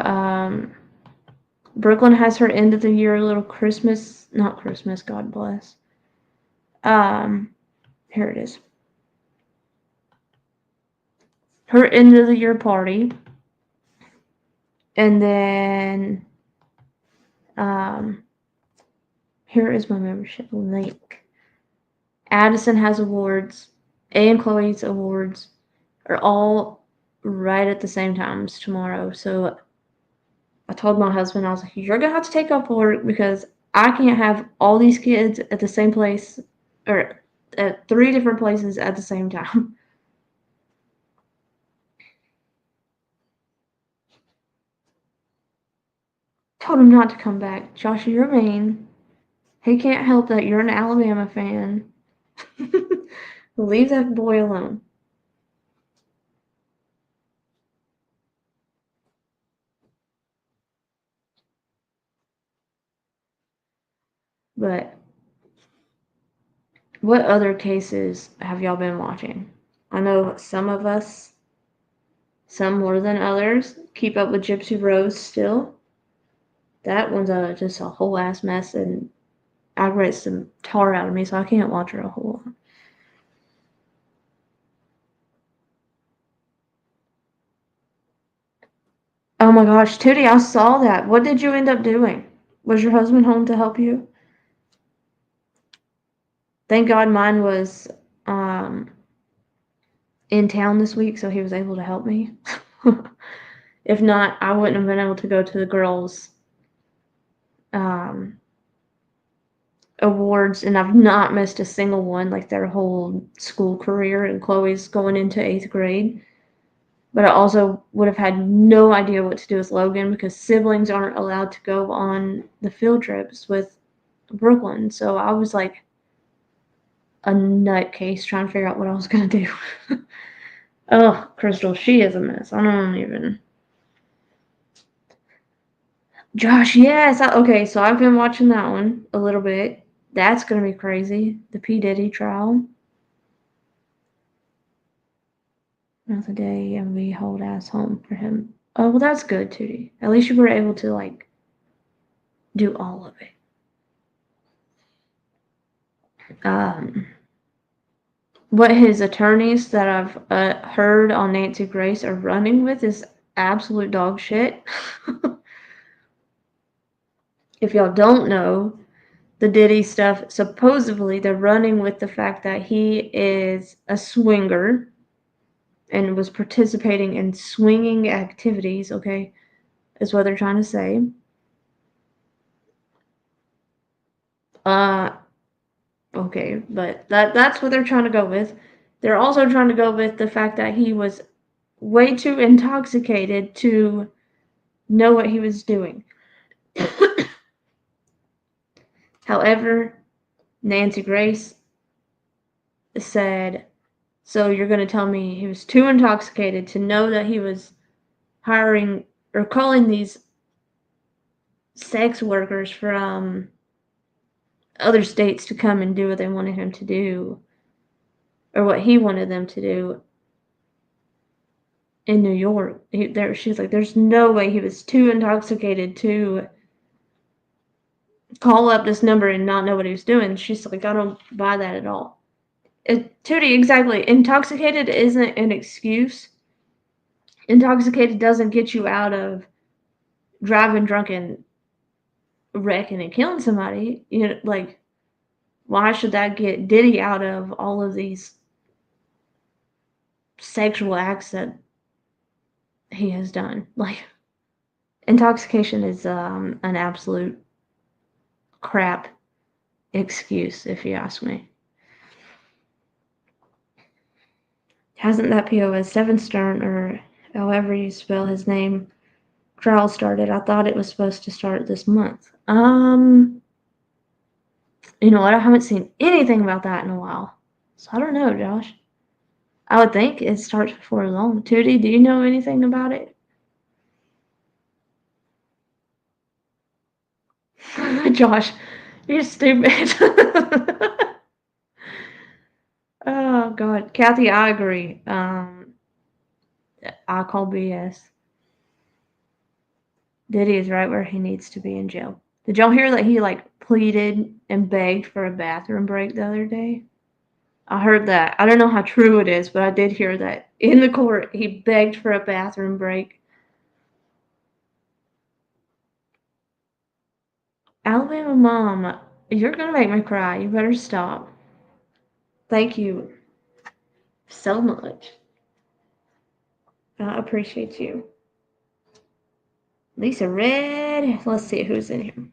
Speaker 1: Brooklyn has her end of the year little Christmas, not Christmas, God bless. Here it is. Her end of the year party. And then, here is my membership link. Addison has awards, and Chloe's awards are all right at the same times tomorrow. So I told my husband, I was like, you're going to have to take off work because I can't have all these kids at the same place or at 3 different places at the same time. Told him not to come back. Josh, you're mean. He can't help that you're an Alabama fan. Leave that boy alone. But what other cases have y'all been watching? I know some of us, some more than others, keep up with Gypsy Rose still. That one's just a whole ass mess, and aggravates the tar out of me, so I can't watch her a whole lot. Oh my gosh, Tootie, I saw that. What did you end up doing? Was your husband home to help you? Thank God mine was in town this week, so he was able to help me. If not, I wouldn't have been able to go to the girls' awards, and I've not missed a single one, like their whole school career, and Chloe's going into 8th grade. But I also would have had no idea what to do with Logan because siblings aren't allowed to go on the field trips with Brooklyn. So I was like a nutcase trying to figure out what I was going to do. Oh, Crystal, she is a mess. I don't even. Josh, yes. Okay, so I've been watching that one a little bit. That's going to be crazy. The P. Diddy trial. Another day and we hold ass home for him. Oh, well, that's good, Tootie. At least you were able to, like, do all of it. What his attorneys that I've heard on Nancy Grace are running with is absolute dog shit. If y'all don't know, the Diddy stuff, supposedly they're running with the fact that he is a swinger and was participating in swinging activities, okay, is what they're trying to say. Okay, but that's what they're trying to go with. They're also trying to go with the fact that he was way too intoxicated to know what he was doing. However, Nancy Grace said, so you're going to tell me he was too intoxicated to know that he was hiring or calling these sex workers from other states to come and do what they wanted him to do, or what he wanted them to do in New York. She's like, there's no way he was too intoxicated to call up this number and not know what he was doing. She's like, I don't buy that at all. Tootie, exactly. Intoxicated isn't an excuse. Intoxicated doesn't get you out of driving drunk and wrecking and killing somebody. You know, like, why should that get Diddy out of all of these sexual acts that he has done? Like, intoxication is an absolute crap excuse, if you ask me. Hasn't that POS Seven Stern, or however you spell his name, trial started? I thought it was supposed to start this month. You know what? I haven't seen anything about that in a while. So I don't know, Josh. I would think it starts before long. Tootie, do you know anything about it? Josh, you're stupid. Oh, God. Kathy, I agree. I call BS. Diddy is right where he needs to be in jail. Did y'all hear that he, like, pleaded and begged for a bathroom break the other day? I heard that. I don't know how true it is, but I did hear that. In the court, he begged for a bathroom break. Alabama mom, you're gonna make me cry. You better stop. Thank you so much. I appreciate you. Lisa Red. Let's see who's in here.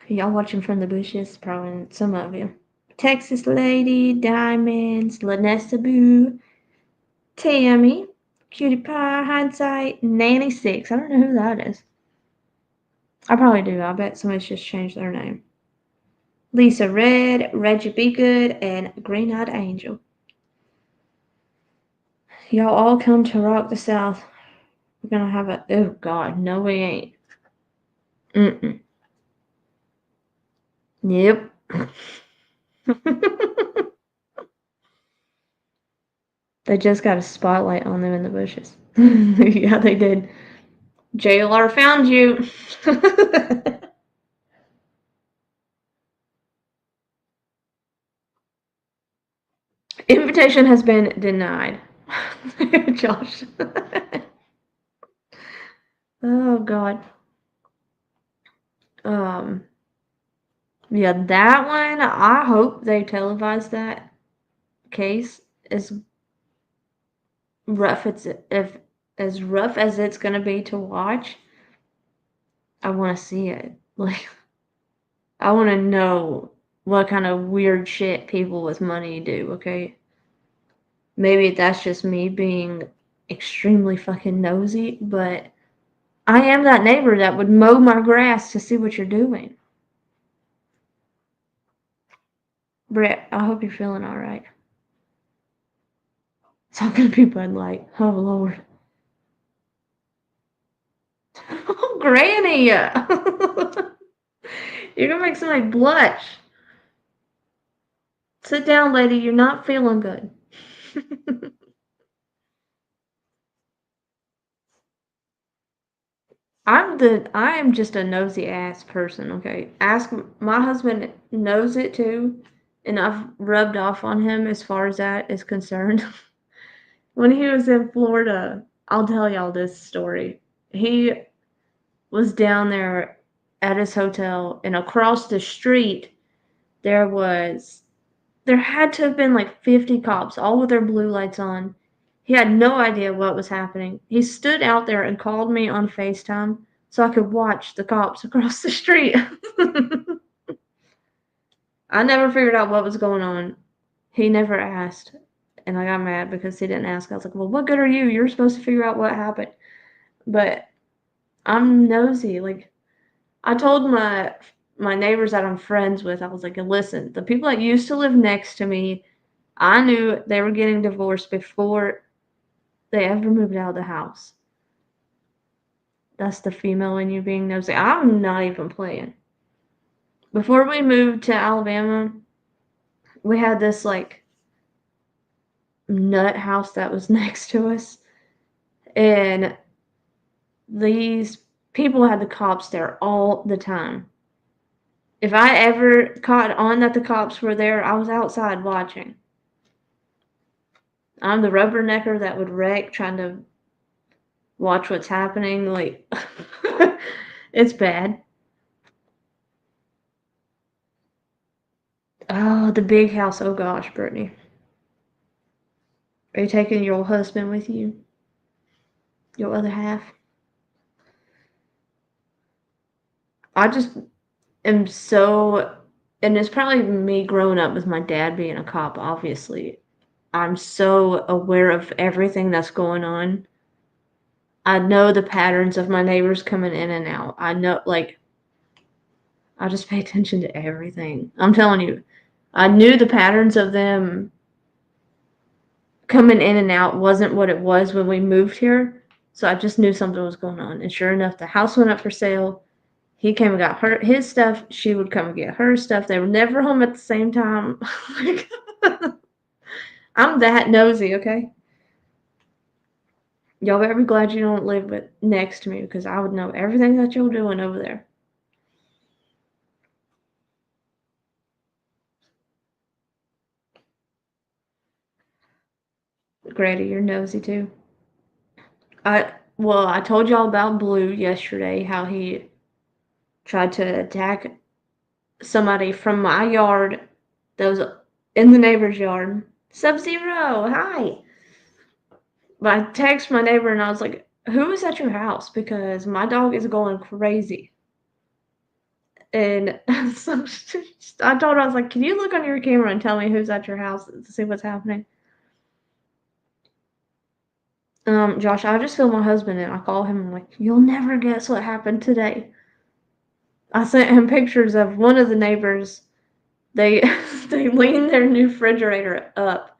Speaker 1: Y'all watching from the bushes? Probably some of you. Texas Lady, Diamonds, Lanessa Boo, Tammy, Cutie Pie, Hindsight, Nanny Six. I don't know who that is. I probably do. I bet somebody's just changed their name. Lisa Red, Reggie Be Good, and Green Eyed Angel. Y'all all come to rock the South. We're gonna have a. Oh God, no, we ain't. Yep. They just got a spotlight on them in the bushes. Yeah, they did. JLR found you. Invitation has been denied. Josh. Oh God. Yeah, that one, I hope they televise that case as rough as rough as it's gonna be to watch. I wanna see it. Like, I wanna know what kind of weird shit people with money do, okay? Maybe that's just me being extremely fucking nosy, but I am that neighbor that would mow my grass to see what you're doing. Brett, I hope you're feeling alright. It's all gonna be Bud Light. Oh, Lord. Oh, Granny! You're gonna make somebody blush. Sit down, lady. You're not feeling good. I am just a nosy ass person, okay? Ask my husband knows it too, and I've rubbed off on him as far as that is concerned. When he was in Florida, I'll tell y'all this story. He was down there at his hotel, and across the street there had to have been like 50 cops, all with their blue lights on. He had no idea what was happening. He stood out there and called me on FaceTime so I could watch the cops across the street. I never figured out what was going on. He never asked, and I got mad because he didn't ask. I was like, well, what good are you? You're supposed to figure out what happened. But I'm nosy. Like, I told my neighbors that I'm friends with, I was like, listen, the people that used to live next to me, I knew they were getting divorced before they ever moved out of the house. That's the female in you being nosy. I'm not even playing. Before we moved to Alabama, we had this like nut house that was next to us, and these people had the cops there all the time. If I ever caught on that the cops were there, I was outside watching. I'm the rubbernecker that would wreck trying to watch what's happening. Like, it's bad. Oh, the big house. Oh gosh, Brittany. Are you taking your husband with you? Your other half? I just am so, and it's probably me growing up with my dad being a cop, obviously. I'm so aware of everything that's going on. I know the patterns of my neighbors coming in and out. I know, like, I just pay attention to everything. I'm telling you, I knew the patterns of them coming in and out wasn't what it was when we moved here. So I just knew something was going on. And sure enough, the house went up for sale. He came and got his stuff. She would come and get her stuff. They were never home at the same time. I'm that nosy, okay? Y'all better be glad you don't live next to me because I would know everything that you're doing over there. Grady, you're nosy too. I told y'all about Blue yesterday, how he tried to attack somebody from my yard that was in the neighbor's yard. Sub-Zero, hi. But I texted my neighbor and I was like, who is at your house? Because my dog is going crazy. And so I told her, I was like, can you look on your camera and tell me who's at your house to see what's happening? Josh, I just filmed my husband and I call him. I'm like, you'll never guess what happened today. I sent him pictures of one of the neighbors. They they leaned their new refrigerator up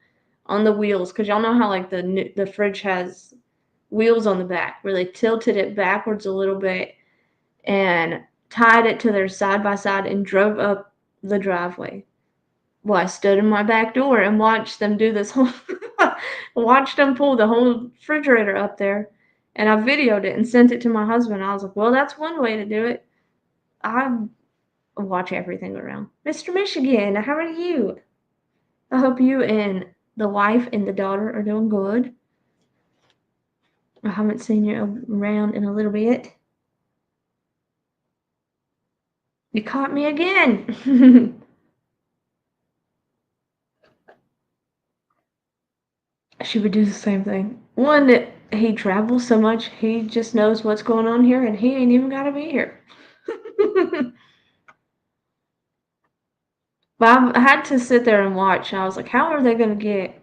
Speaker 1: on the wheels because y'all know how like the fridge has wheels on the back where they tilted it backwards a little bit and tied it to their side by side and drove up the driveway. Well, I stood in my back door and watched them do this whole watched them pull the whole refrigerator up there, and I videoed it and sent it to my husband. I was like, "Well, that's one way to do it." I watch everything around. Mr. Michigan, how are you? I hope you and the wife and the daughter are doing good. I haven't seen you around in a little bit. You caught me again. She would do the same thing. One, he travels so much, he just knows what's going on here, and he ain't even got to be here. But I had to sit there and watch. I was like, how are they going to get?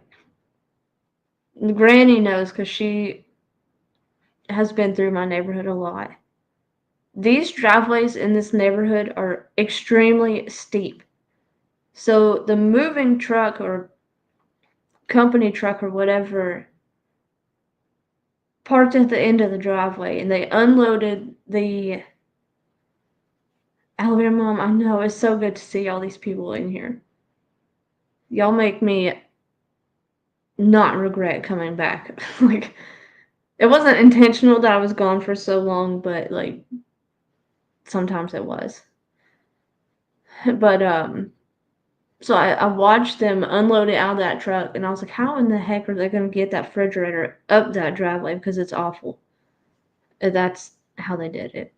Speaker 1: Granny knows because she has been through my neighborhood a lot. These driveways in this neighborhood are extremely steep. So the moving truck or company truck or whatever parked at the end of the driveway, and they unloaded the Alabama Mom. I know, it's so good to see all these people in here. Y'all make me not regret coming back. Like, it wasn't intentional that I was gone for so long, but like sometimes it was. But so I watched them unload it out of that truck, and I was like, how in the heck are they going to get that refrigerator up that driveway? Because it's awful. And that's how they did it.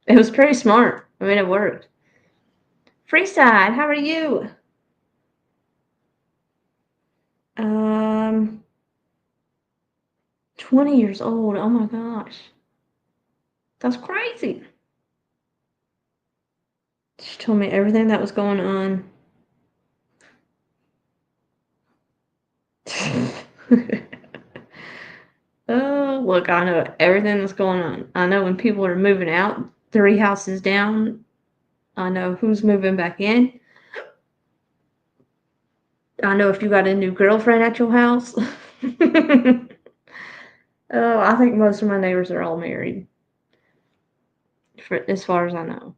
Speaker 1: It was pretty smart. I mean, it worked. Freeside, how are you? 20 years old. Oh my gosh. That's crazy. She told me everything that was going on. Oh, look, I know everything that's going on. I know when people are moving out, 3 houses down. I know who's moving back in. I know if you got a new girlfriend at your house. Oh, I think most of my neighbors are all married, as far as I know.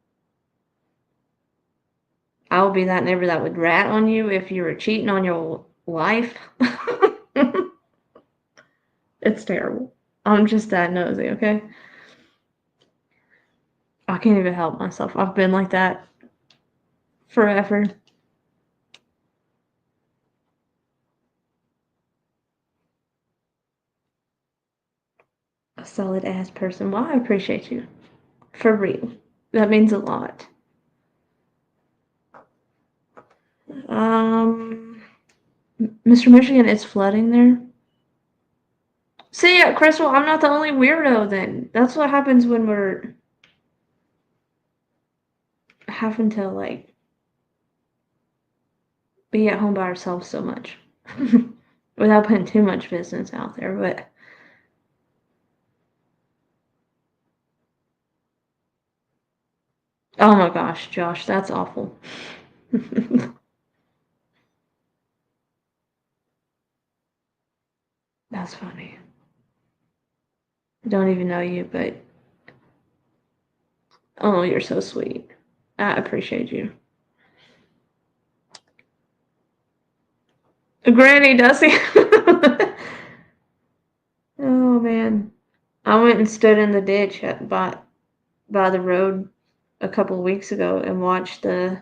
Speaker 1: I would be that neighbor that would rat on you if you were cheating on your wife. It's terrible. I'm just that nosy, okay? I can't even help myself. I've been like that forever. A solid ass person. Well, I appreciate you. For real. That means a lot. Mr. Michigan, it's flooding there. See, Crystal, I'm not the only weirdo then. That's what happens when we're having to, like, be at home by ourselves so much. Without putting too much business out there, but oh my gosh, Josh, that's awful. That's funny. I don't even know you, but oh, you're so sweet. I appreciate you. Granny, does he? Oh man, I went and stood in the ditch by the road a couple of weeks ago and watched the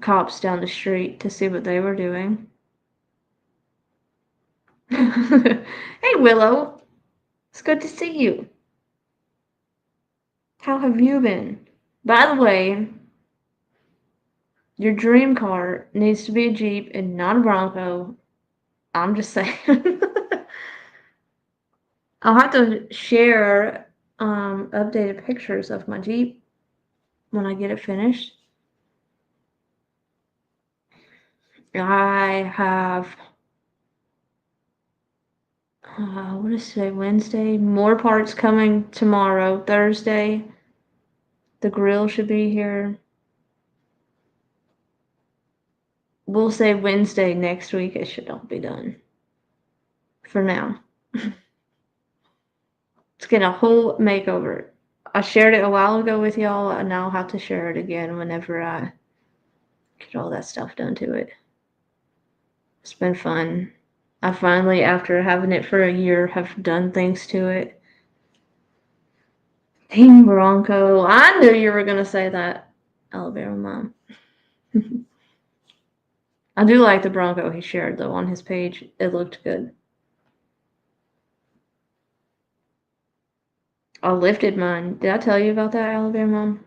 Speaker 1: cops down the street to see what they were doing. Hey, Willow. It's good to see you. How have you been? By the way, your dream car needs to be a Jeep and not a Bronco. I'm just saying. I'll have to share updated pictures of my Jeep when I get it finished. I have, what is today, Wednesday? More parts coming tomorrow, Thursday. The grill should be here. We'll say Wednesday next week. It should all be done. For now. It's getting a whole makeover. I shared it a while ago with y'all, and now I'll have to share it again whenever I get all that stuff done to it. It's been fun. I finally, after having it for a year, have done things to it. Team Bronco. I knew you were going to say that, Alabama Mom. I do like the Bronco he shared, though, on his page. It looked good. I lifted mine. Did I tell you about that, Alabama Mom?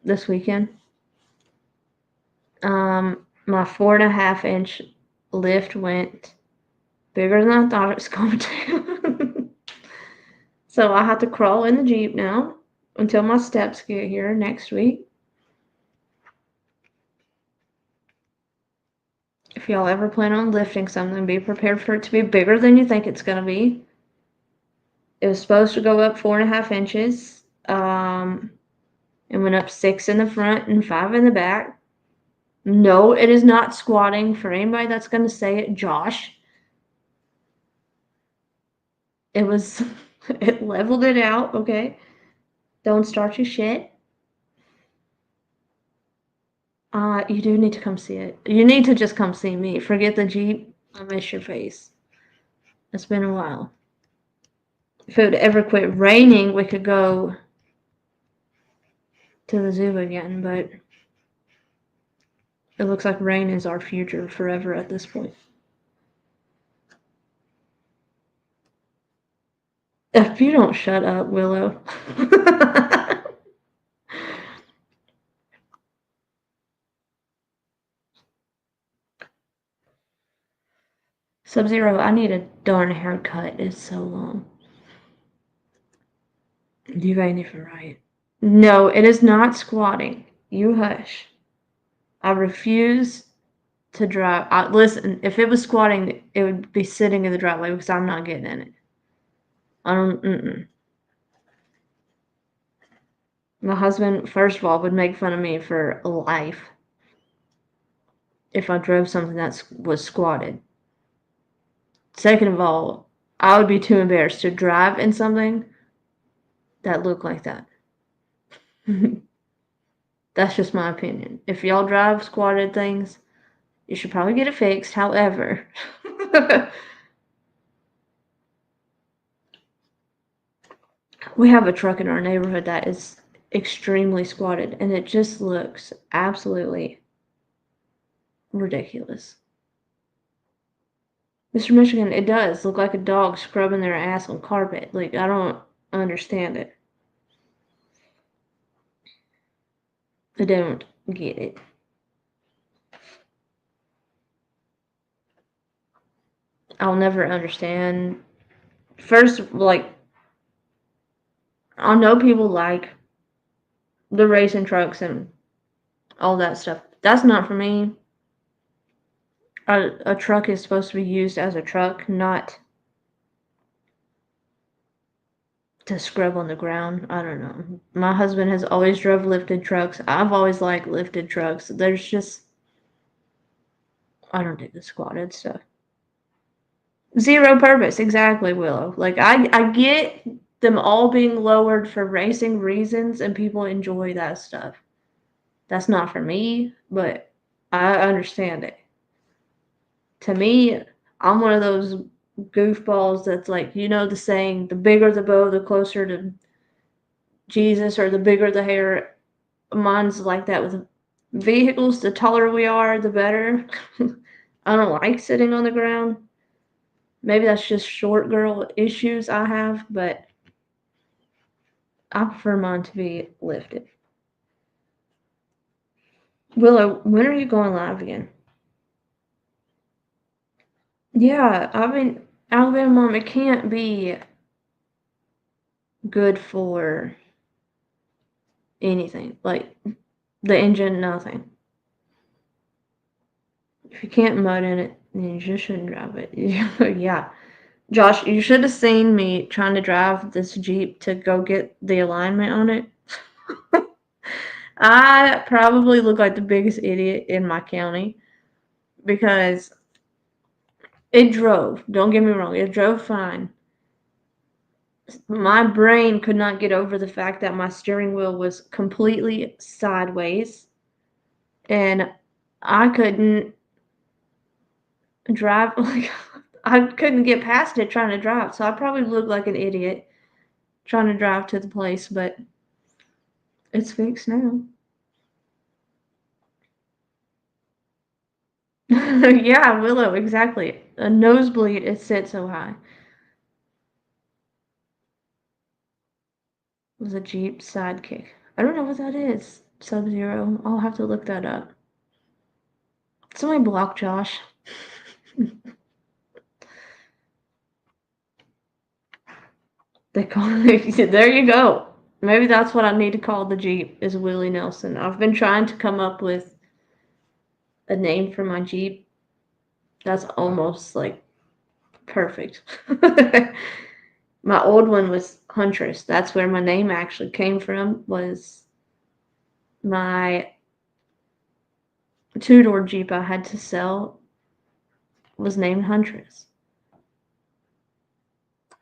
Speaker 1: This weekend? My 4.5-inch lift went bigger than I thought it was going to. So I have to crawl in the Jeep now until my steps get here next week. If y'all ever plan on lifting something, be prepared for it to be bigger than you think it's going to be. It was supposed to go up 4.5 inches. It went up 6 in the front and 5 in the back. No, it is not squatting. For anybody that's going to say it, Josh. It was, it leveled it out, okay? Don't start your shit. You do need to come see it. You need to just come see me. Forget the Jeep. I miss your face. It's been a while. If it would ever quit raining, we could go to the zoo again, but it looks like rain is our future forever at this point. If you don't shut up, Willow. Sub-Zero, I need a darn haircut. It's so long. You ain't even right. No, it is not squatting. You hush. I refuse to drive. Listen, if it was squatting, it would be sitting in the driveway because I'm not getting in it. I don't, My husband, first of all, would make fun of me for life if I drove something that was squatted. Second of all, I would be too embarrassed to drive in something that looked like that. That's just my opinion. If y'all drive squatted things, you should probably get it fixed. However, we have a truck in our neighborhood that is extremely squatted, and it just looks absolutely ridiculous. Mr. Michigan, it does look like a dog scrubbing their ass on carpet. Like, I don't understand it. I don't get it. I'll never understand. First, like, I know people like the racing trucks and all that stuff. That's not for me. A truck is supposed to be used as a truck, not to scrub on the ground. I don't know. My husband has always drove lifted trucks. I've always liked lifted trucks. There's just, I don't do the squatted stuff. Zero purpose, exactly, Willow. Like, I get them all being lowered for racing reasons, and people enjoy that stuff. That's not for me, but I understand it. To me, I'm one of those goofballs that's like, you know the saying, the bigger the bow, the closer to Jesus, or the bigger the hair. Mine's like that with vehicles. The taller we are, the better. I don't like sitting on the ground. Maybe that's just short girl issues I have, but I prefer mine to be lifted. Willow, when are you going live again? Yeah, I mean, Alabama Mom, it can't be good for anything. Like, the engine, nothing. If you can't mud in it, then you just shouldn't drive it. Yeah. Josh, you should have seen me trying to drive this Jeep to go get the alignment on it. I probably look like the biggest idiot in my county because it drove. Don't get me wrong, it drove fine. my brain could not get over the fact that my steering wheel was completely sideways and I couldn't drive. Like, I couldn't get past it trying to drive. So I probably looked like an idiot trying to drive to the place, but it's fixed now. Yeah, Willow, exactly. A nosebleed, it sits so high. It was a Jeep Sidekick. I don't know what that is. Sub-Zero. I'll have to look that up. Somebody block Josh. They call it. There you go. Maybe that's what I need to call the Jeep, is Willie Nelson. I've been trying to come up with a name for my Jeep that's almost like perfect. My old one was Huntress. That's where my name actually came from, was my two-door Jeep I had to sell was named Huntress.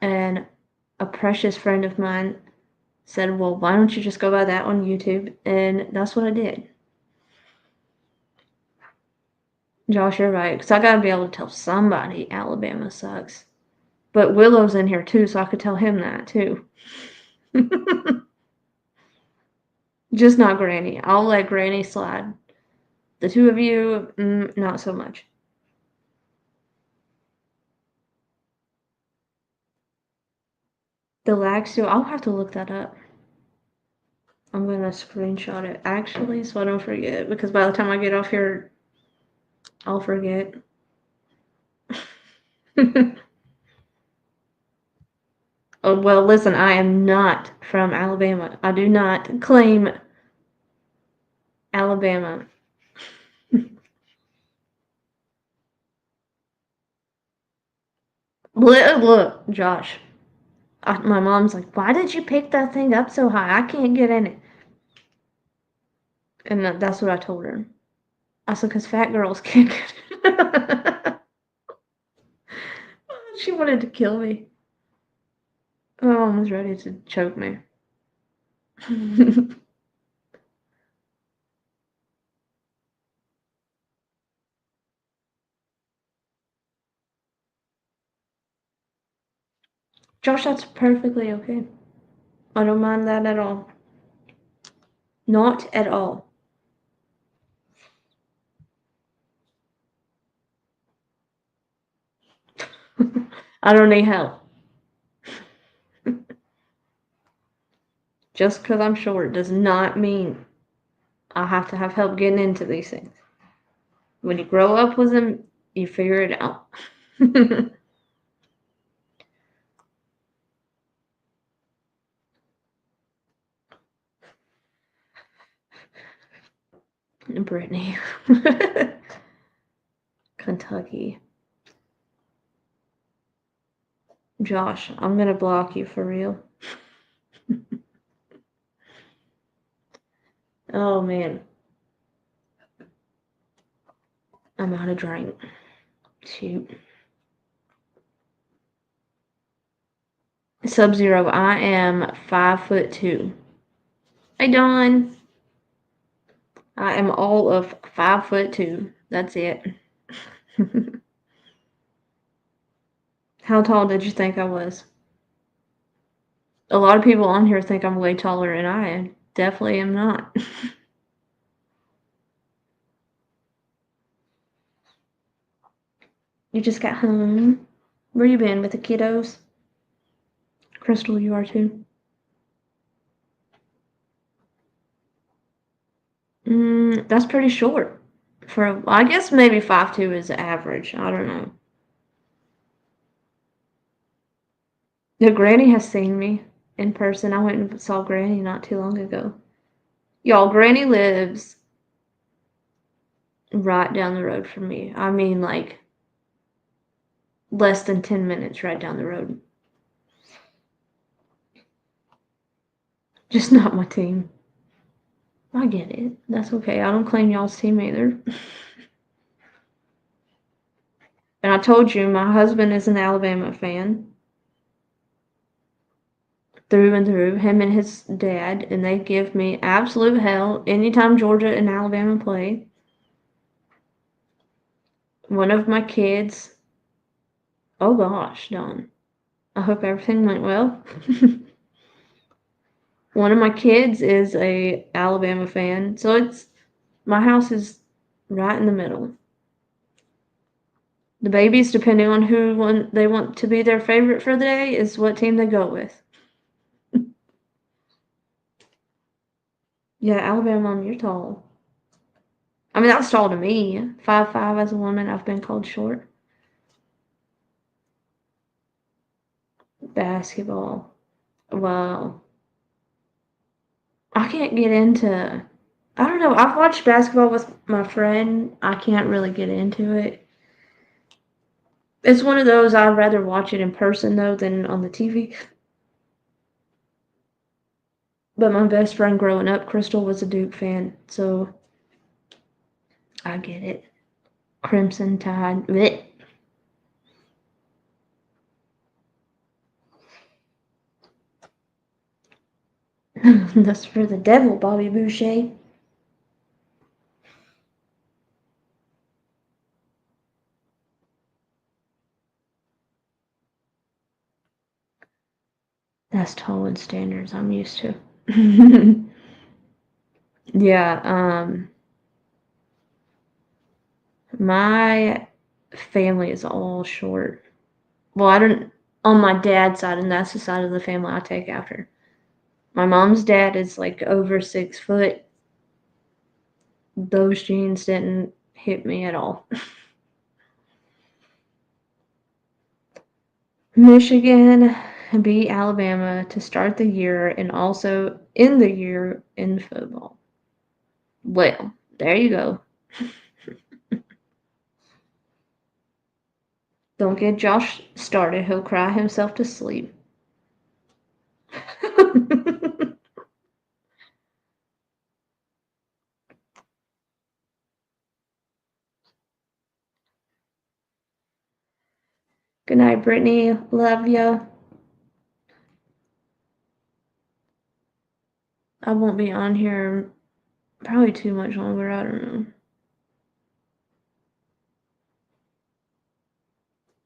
Speaker 1: And a precious friend of mine said, well, why don't you just go by that on YouTube? And that's what I did. Josh, you're right, because I gotta be able to tell somebody Alabama sucks. But Willow's in here too, so I could tell him that too. Just not Granny. I'll let Granny slide. The two of you, not so much. The lag still, I'll have to look that up. I'm gonna screenshot it actually so I don't forget, because by the time I get off here, I'll forget. Oh, well, listen, I am not from Alabama. I do not claim Alabama. Look, Josh. My mom's like, why did you pick that thing up so high? I can't get in it. And that's what I told her. I said, because fat girls can't get it. She wanted to kill me. My mom was ready to choke me. Josh, that's perfectly okay. I don't mind that at all. Not at all. I don't need help. Just because I'm short does not mean I have to have help getting into these things. When you grow up with them, you figure it out. Brittany. Kentucky. Josh, I'm gonna block you for real. Oh man. I'm out of drink. Shoot. Sub-Zero, I am 5'2". Hey Dawn. I am all of 5'2". That's it. How tall did you think I was? A lot of people on here think I'm way taller, and I definitely am not. You just got home. Where you been with the kiddos? Crystal, you are too. That's pretty short. I guess maybe 5'2" is average. I don't know. Yeah, Granny has seen me in person. I went and saw Granny not too long ago. Y'all, Granny lives right down the road from me. I mean, like, less than 10 minutes right down the road. Just not my team. I get it. That's okay. I don't claim y'all's team either. And I told you, my husband is an Alabama fan. through and through, him and his dad, and they give me absolute hell anytime Georgia and Alabama play. One of my kids, oh gosh, Dawn, I hope everything went well. One of my kids is a Alabama fan, so my house is right in the middle. The babies, depending on who they want to be their favorite for the day, is what team they go with. Yeah, Alabama, you're tall. I mean, that's tall to me. 5'5" as a woman, I've been called short. Basketball. Wow. I can't get into. I don't know. I've watched basketball with my friend. I can't really get into it. It's one of those I'd rather watch it in person though than on the TV. But my best friend growing up, Crystal, was a Duke fan, so I get it. Crimson Tide. Blech. That's for the devil, Bobby Boucher. That's tall standards I'm used to. Yeah, my family is all short. Well, I don't, on my dad's side, and that's the side of the family I take after. My mom's dad is like over 6 foot. Those genes didn't hit me at all. Michigan beat Alabama to start the year and also end the year in football. Well, there you go. Don't get Josh started. He'll cry himself to sleep. Good night, Brittany. Love ya. I won't be on here probably too much longer. I don't know.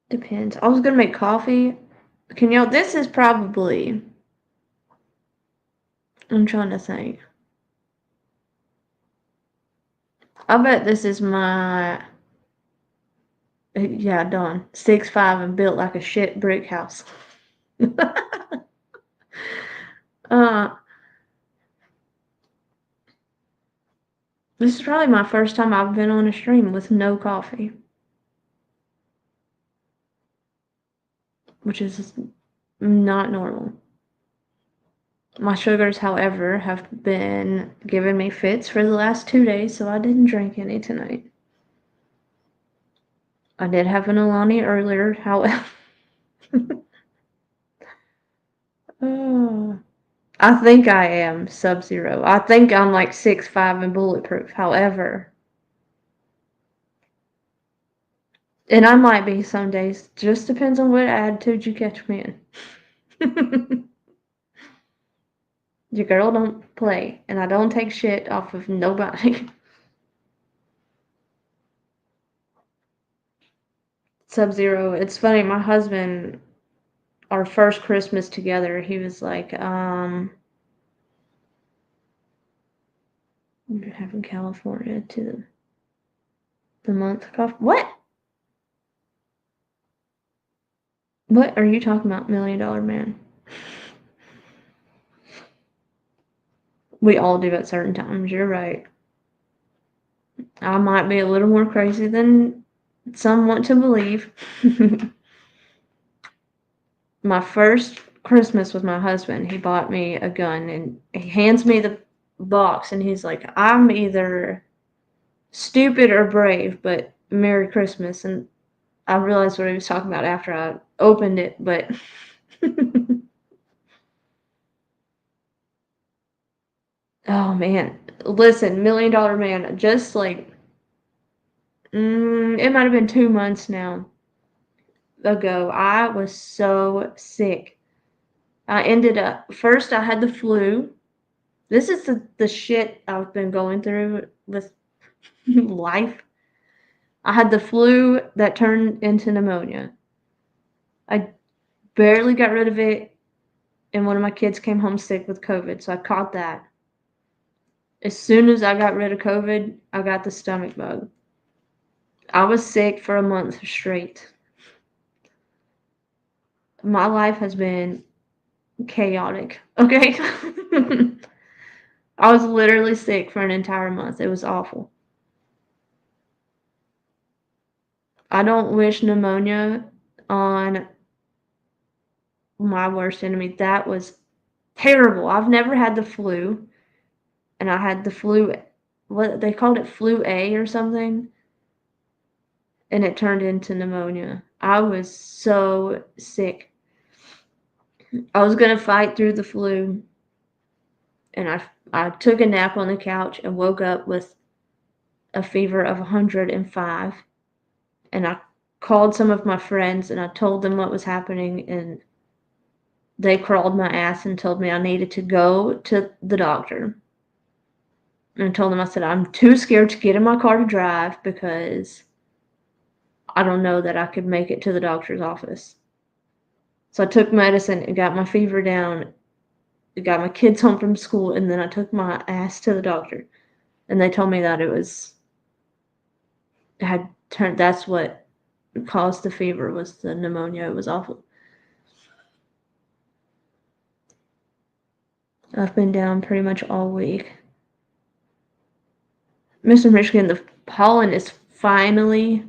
Speaker 1: Depends. I was gonna make coffee. Can y'all? This is probably. I'm trying to think. I bet this is my. Yeah, Dawn. 6'5" and built like a shit brick house. uh, this is probably my first time I've been on a stream with no coffee, which is not normal. My sugars, however, have been giving me fits for the last 2 days, so I didn't drink any tonight. I did have an Alani earlier, however. Oh, I think I am Sub-Zero. I think I'm like 6'5" and bulletproof. However, and I might be some days. Just depends on what attitude you catch me in. Your girl don't play, and I don't take shit off of nobody. Sub-Zero. It's funny. My husband, our first Christmas together, he was like, "You're having California to the month off." What? What are you talking about, $1 Million Man? We all do at certain times. You're right. I might be a little more crazy than some want to believe. My first Christmas with my husband, he bought me a gun and he hands me the box and he's like, "I'm either stupid or brave, but Merry Christmas." And I realized what he was talking about after I opened it, but oh man, listen, $1 Million Man, just like it might have been 2 months now ago. I was so sick. I ended up, first I had the flu. This is the shit I've been going through with life. I had the flu that turned into pneumonia. I barely got rid of it, and one of my kids came home sick with COVID, so I caught that. As soon as I got rid of COVID, I got the stomach bug. I was sick for a month straight. My life has been chaotic, okay? I was literally sick for an entire month. It was awful. I don't wish pneumonia on my worst enemy. That was terrible. I've never had the flu, and I had the flu, what they called it, flu A or something, and it turned into pneumonia. I was so sick. I was gonna fight through the flu, and I took a nap on the couch and woke up with a fever of 105, and I called some of my friends and I told them what was happening, and they crawled my ass and told me I needed to go to the doctor. And I told them, I said, I'm too scared to get in my car to drive because I don't know that I could make it to the doctor's office. So I took medicine and got my fever down, got my kids home from school, and then I took my ass to the doctor. And they told me that it had turned, that's what caused the fever, was the pneumonia. It was awful. I've been down pretty much all week. Mr. Michigan, the pollen is finally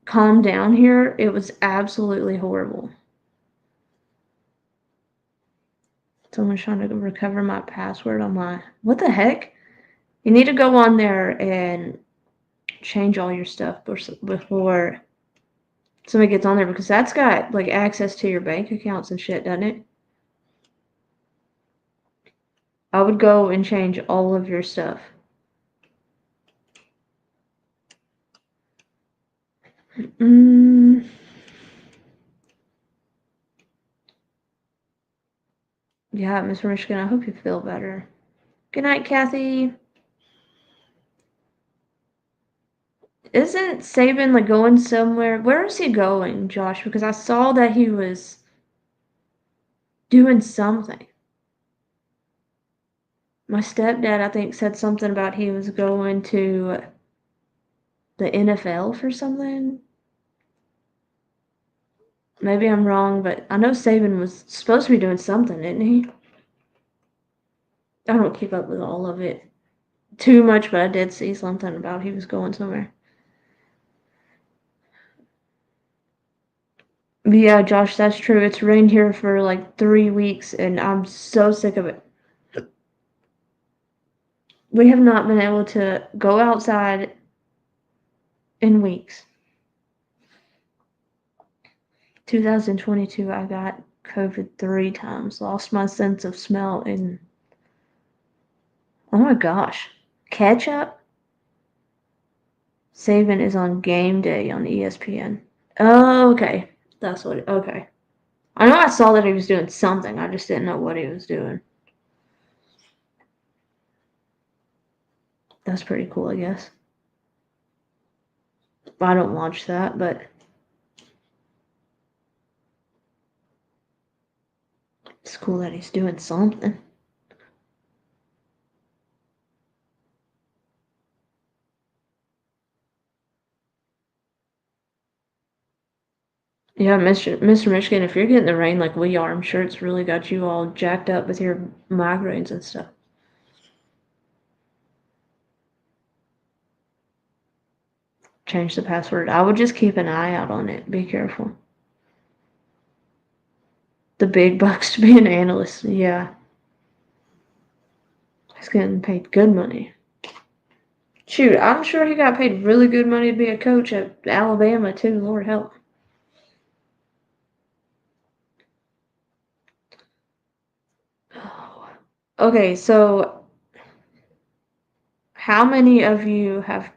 Speaker 1: calmed down here. It was absolutely horrible. Someone's trying to recover my password on my, what the heck? You need to go on there and change all your stuff before somebody gets on there, because that's got like access to your bank accounts and shit, doesn't it? I would go and change all of your stuff. Yeah, Mr. Michigan, I hope you feel better. Good night, Kathy. Isn't Saban like going somewhere? Where is he going, Josh? Because I saw that he was doing something. My stepdad, I think, said something about he was going to the NFL for something. Maybe I'm wrong, but I know Saban was supposed to be doing something, didn't he? I don't keep up with all of it too much, but I did see something about he was going somewhere. But yeah, Josh, that's true. It's rained here for like 3 weeks, and I'm so sick of it. We have not been able to go outside in weeks. 2022, I got COVID 3 times, lost my sense of smell, and oh my gosh, ketchup? Saban is on game day on ESPN. Oh, okay. That's what, okay. I know I saw that he was doing something, I just didn't know what he was doing. That's pretty cool, I guess. I don't watch that, but it's cool that he's doing something. Yeah, Mr. Michigan, if you're getting the rain like we are, I'm sure it's really got you all jacked up with your migraines and stuff. Change the password. I would just keep an eye out on it. Be careful. The big bucks to be an analyst. Yeah. He's getting paid good money. Shoot, I'm sure he got paid really good money to be a coach at Alabama too. Lord help. Okay, so how many of you have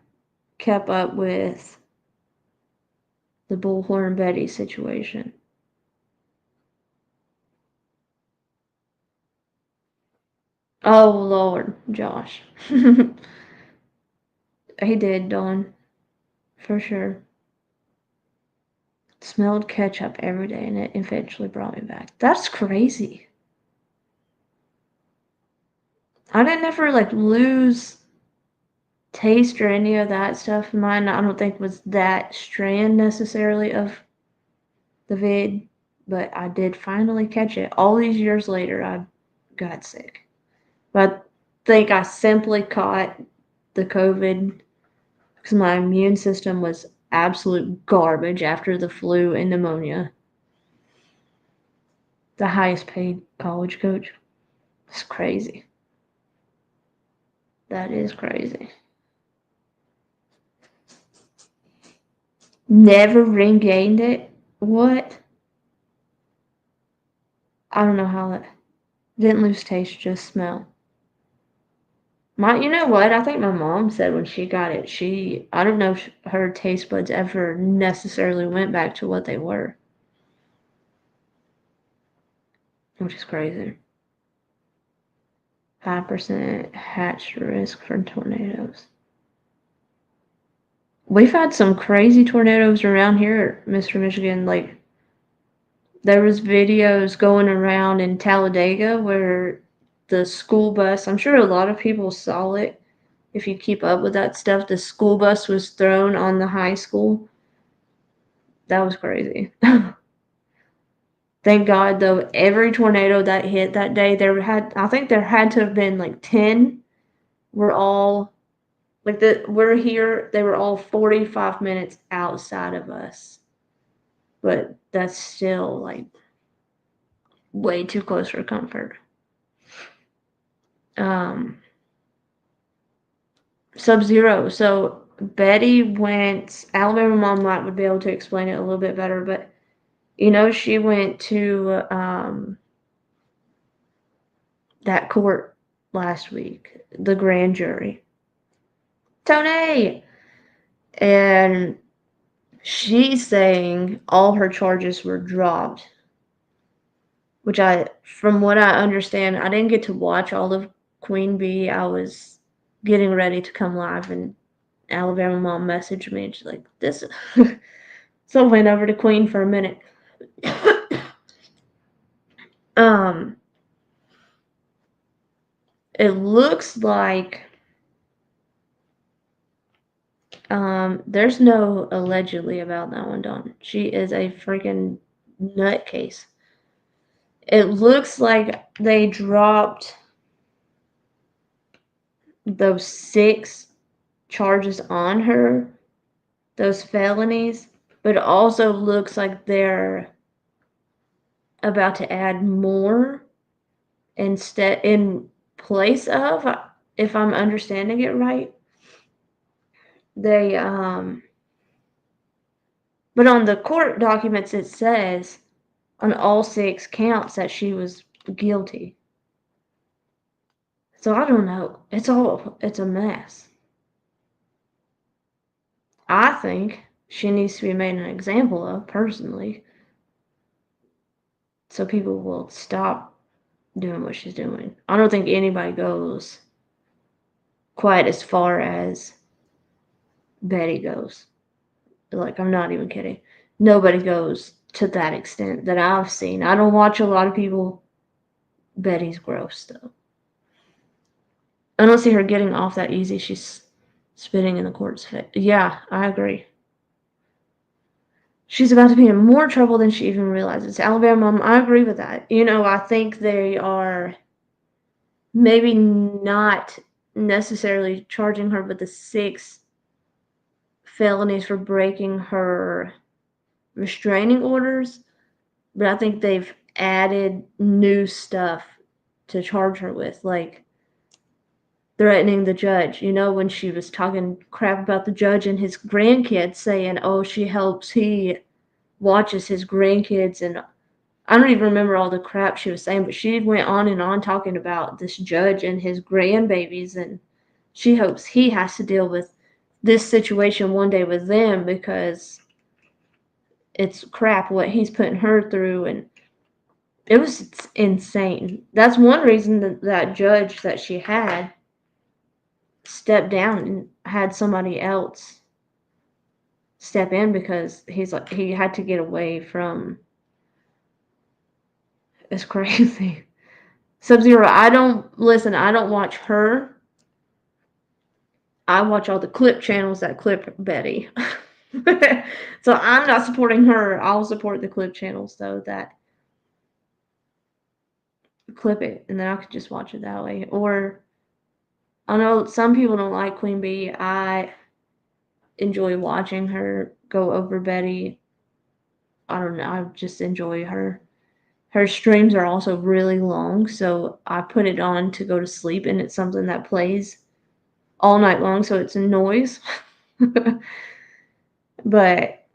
Speaker 1: kept up with the Bullhorn Betty situation? Oh, Lord, Josh. He did, Dawn. For sure. Smelled ketchup every day, and it eventually brought me back. That's crazy. I didn't ever, like, lose taste or any of that stuff. Mine, I don't think was that strand necessarily of the vid, but I did finally catch it. All these years later, I got sick. But I think I simply caught the COVID because my immune system was absolute garbage after the flu and pneumonia. The highest paid college coach. It's crazy. That is crazy. Never regained it? What? I don't know how that didn't lose taste, just smell. You know what? I think my mom said when she got it, I don't know if her taste buds ever necessarily went back to what they were, which is crazy. 5% hatch risk for tornadoes. We've had some crazy tornadoes around here at Mr. Michigan. Like, there was videos going around in Talladega where the school bus, I'm sure a lot of people saw it. If you keep up with that stuff, the school bus was thrown on the high school. That was crazy. Thank God, though, every tornado that hit that day, I think there had to have been like 10. We're all, we're here, they were all 45 minutes outside of us. But that's still, like, way too close for comfort. Sub-Zero. So Betty went, Alabama mom would be able to explain it a little bit better, but she went to that court last week, the grand jury. Tony! And she's saying all her charges were dropped, which from what I understand, I didn't get to watch all of Queen Bee. I was getting ready to come live, and Alabama mom messaged me, and she's like, this. So I went over to Queen for a minute. It looks like there's no allegedly about that one, Dawn. She is a freaking nutcase. It looks like they dropped those 6 charges on her, those felonies, but it also looks like they're about to add more in place of, if I'm understanding it right. They but on the court documents it says on all 6 counts that she was guilty. So I don't know. It's a mess. I think she needs to be made an example of, personally, so people will stop doing what she's doing. I don't think anybody goes quite as far as Betty goes. Like, I'm not even kidding. Nobody goes to that extent that I've seen. I don't watch a lot of people. Betty's gross, though. I don't see her getting off that easy. She's spitting in the court's face. Yeah, I agree. She's about to be in more trouble than she even realizes. Alabama mom, I agree with that. I think they are maybe not necessarily charging her with the 6 felonies for breaking her restraining orders, but I think they've added new stuff to charge her with, like threatening the judge. When she was talking crap about the judge and his grandkids, saying, oh, he watches his grandkids, and I don't even remember all the crap she was saying, but she went on and on talking about this judge and his grandbabies, and she hopes he has to deal with this situation one day with them because it's crap what he's putting her through. And It was insane. That's one reason that judge that she had stepped down and had somebody else step in because he had to get away from. It's crazy. Sub-Zero, I don't watch her. I watch all the clip channels that clip Betty. So I'm not supporting her. I'll support the clip channels though that clip it, and then I could just watch it that way. Or I know some people don't like Queen Bee. I enjoy watching her go over Betty. I don't know. I just enjoy her. Her streams are also really long, so I put it on to go to sleep, and it's something that plays all night long, so it's a noise. But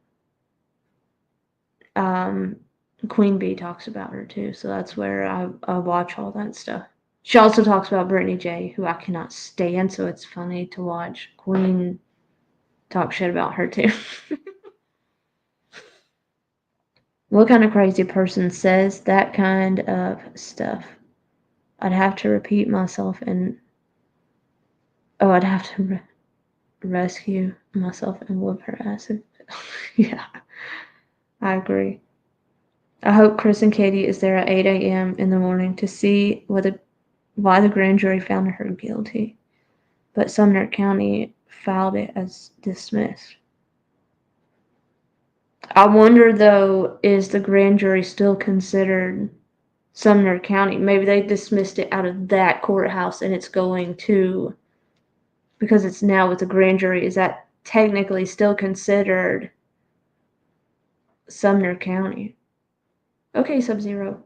Speaker 1: Queen Bee talks about her too, so that's where I watch all that stuff. She also talks about Brittany J, who I cannot stand, so it's funny to watch Queen talk shit about her too. What kind of crazy person says that kind of stuff? I'd have to repeat myself and I'd have to rescue myself and whoop her ass. Yeah, I agree. I hope Chris and Katie is there at 8 a.m. in the morning to see why the grand jury found her guilty, but Sumner County filed it as dismissed. I wonder though, is the grand jury still considered Sumner County? Maybe they dismissed it out of that courthouse and it's going to, because it's now with the grand jury, is that technically still considered Sumner County? Okay, Sub-Zero.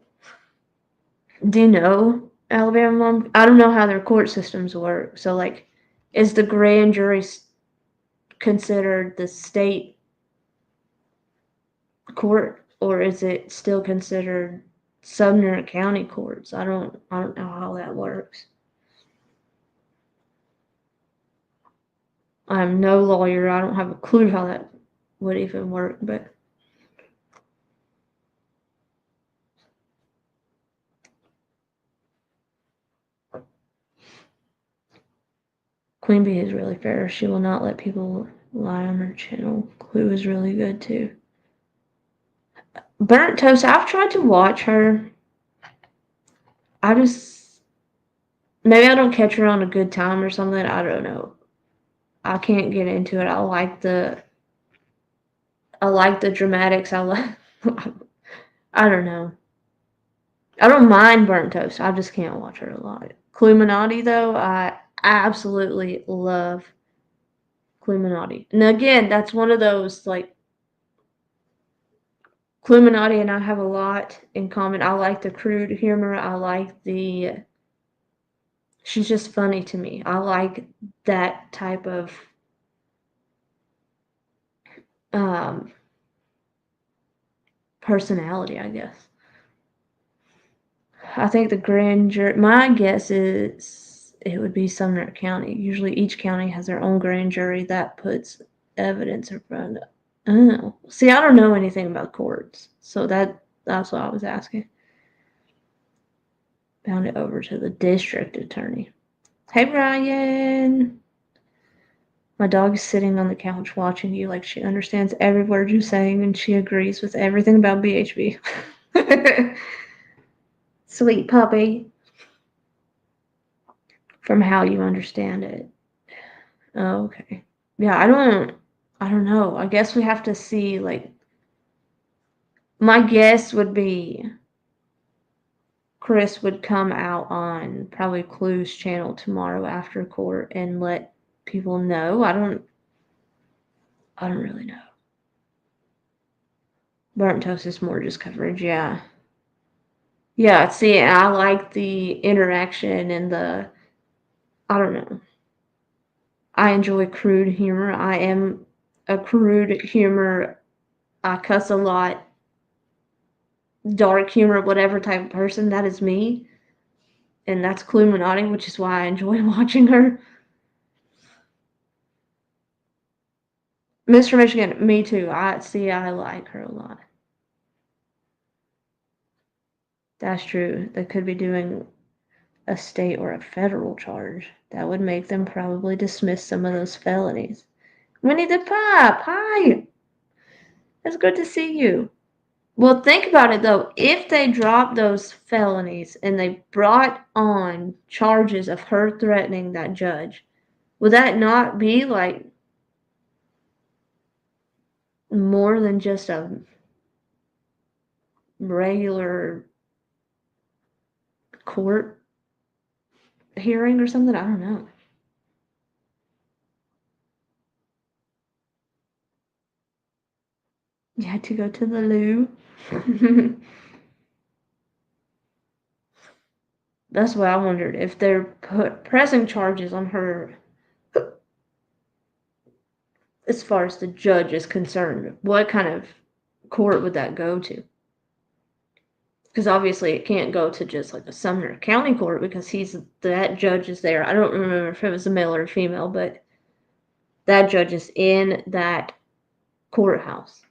Speaker 1: Do you know Alabama Mom? I don't know how their court systems work. So, like, is the grand jury considered the state court, or is it still considered Sumner County courts? I don't know how that works. I'm no lawyer. I don't have a clue how that would even work, but Queen Bee is really fair. She will not let people lie on her channel. Clue is really good too. Burnt Toast, I've tried to watch her. Maybe I don't catch her on a good time or something. I don't know. I can't get into it. I like the dramatics. I don't know. I don't mind Burnt Toast. I just can't watch her a lot. Cluminati though, I absolutely love Cluminati. And again, that's one of those like Cluminati and I have a lot in common. I like the crude humor. I like she's just funny to me. I like that type of personality, I guess. I think the grand jury, my guess is it would be Sumner County. Usually each county has their own grand jury that puts evidence in front of. Oh, see, I don't know anything about courts, so that's what I was asking. Bound it over to the district attorney. Hey, Brian. My dog is sitting on the couch watching you like she understands every word you're saying and she agrees with everything about BHB. Sweet puppy. From how you understand it. Oh, okay. Yeah, I don't know. I guess we have to see, like, my guess would be Chris would come out on probably Clue's channel tomorrow after court and let people know. I don't really know. Burnt Toast is more just coverage, yeah. Yeah, see, I like the interaction and I don't know. I enjoy crude humor. I am a crude humor. I cuss a lot. Dark humor, whatever type of person, that is me. And that's Cluminati, which is why I enjoy watching her. Mr. Michigan, me too. I like her a lot. That's true. They could be doing a state or a federal charge. That would make them probably dismiss some of those felonies. Winnie the Pooh! Hi! It's good to see you. Well, think about it though. If they dropped those felonies and they brought on charges of her threatening that judge, would that not be like more than just a regular court hearing or something? I don't know. You had to go to the loo. That's why I wondered if they're pressing charges on her as far as the judge is concerned. What kind of court would that go to? Because obviously it can't go to just like a Sumner County court because that judge is there. I don't remember if it was a male or a female, but that judge is in that courthouse.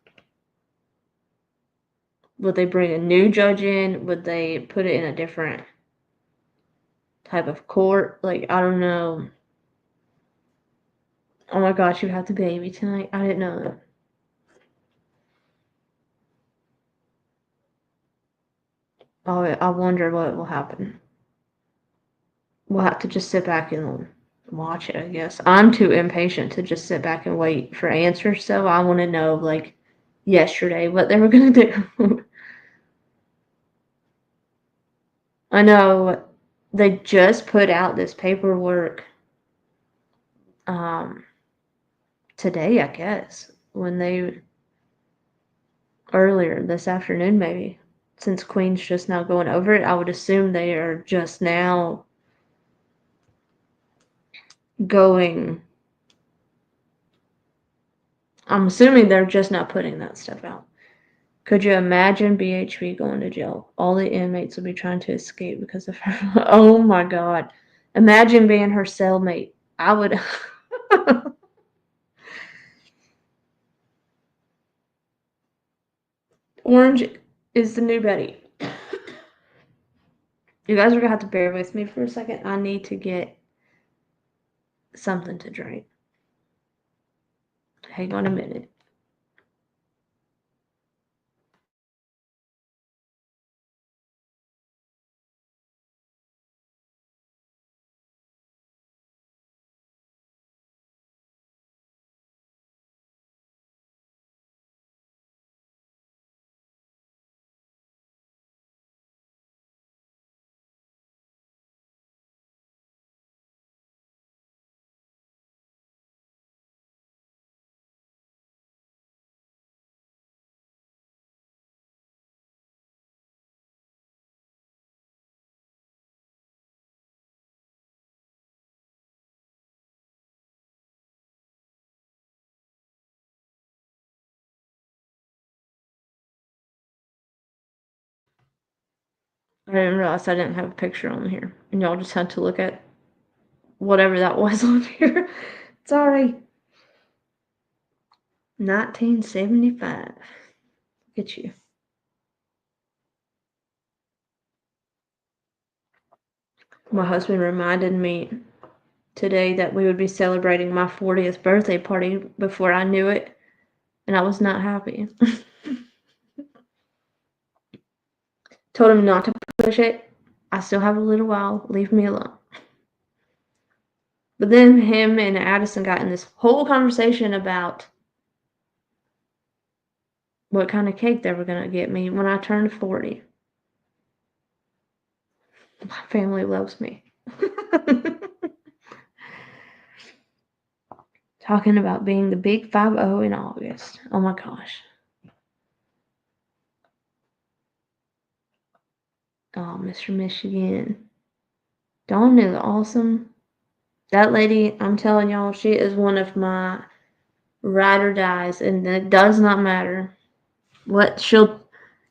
Speaker 1: Would they bring a new judge in? Would they put it in a different type of court? Like, I don't know. Oh my gosh, you have the baby tonight. I didn't know that. Oh, I wonder what will happen. We'll have to just sit back and watch it, I guess. I'm too impatient to just sit back and wait for answers, so I want to know, like, yesterday what they were going to do. I know they just put out this paperwork today, I guess, earlier this afternoon maybe. Since Queen's just now going over it, I would assume they are just now going. I'm assuming they're just not putting that stuff out. Could you imagine BHP going to jail? All the inmates will be trying to escape because of her. Oh my God. Imagine being her cellmate. I would. Orange is the new Betty. You guys are going to have to bear with me for a second. I need to get something to drink. Hang on a minute. I didn't realize I didn't have a picture on here. And y'all just had to look at whatever that was on here. Sorry. 1975. Look at you. My husband reminded me today that we would be celebrating my 40th birthday party before I knew it, and I was not happy. Told him not to push it. I still have a little while. Leave me alone. But then him and Addison got in this whole conversation about what kind of cake they were going to get me when I turned 40. My family loves me. Talking about being the big 5-0 in August. Oh my gosh. Oh, Mr. Michigan. Dawn is awesome. That lady, I'm telling y'all, she is one of my ride or dies, and it does not matter what. She'll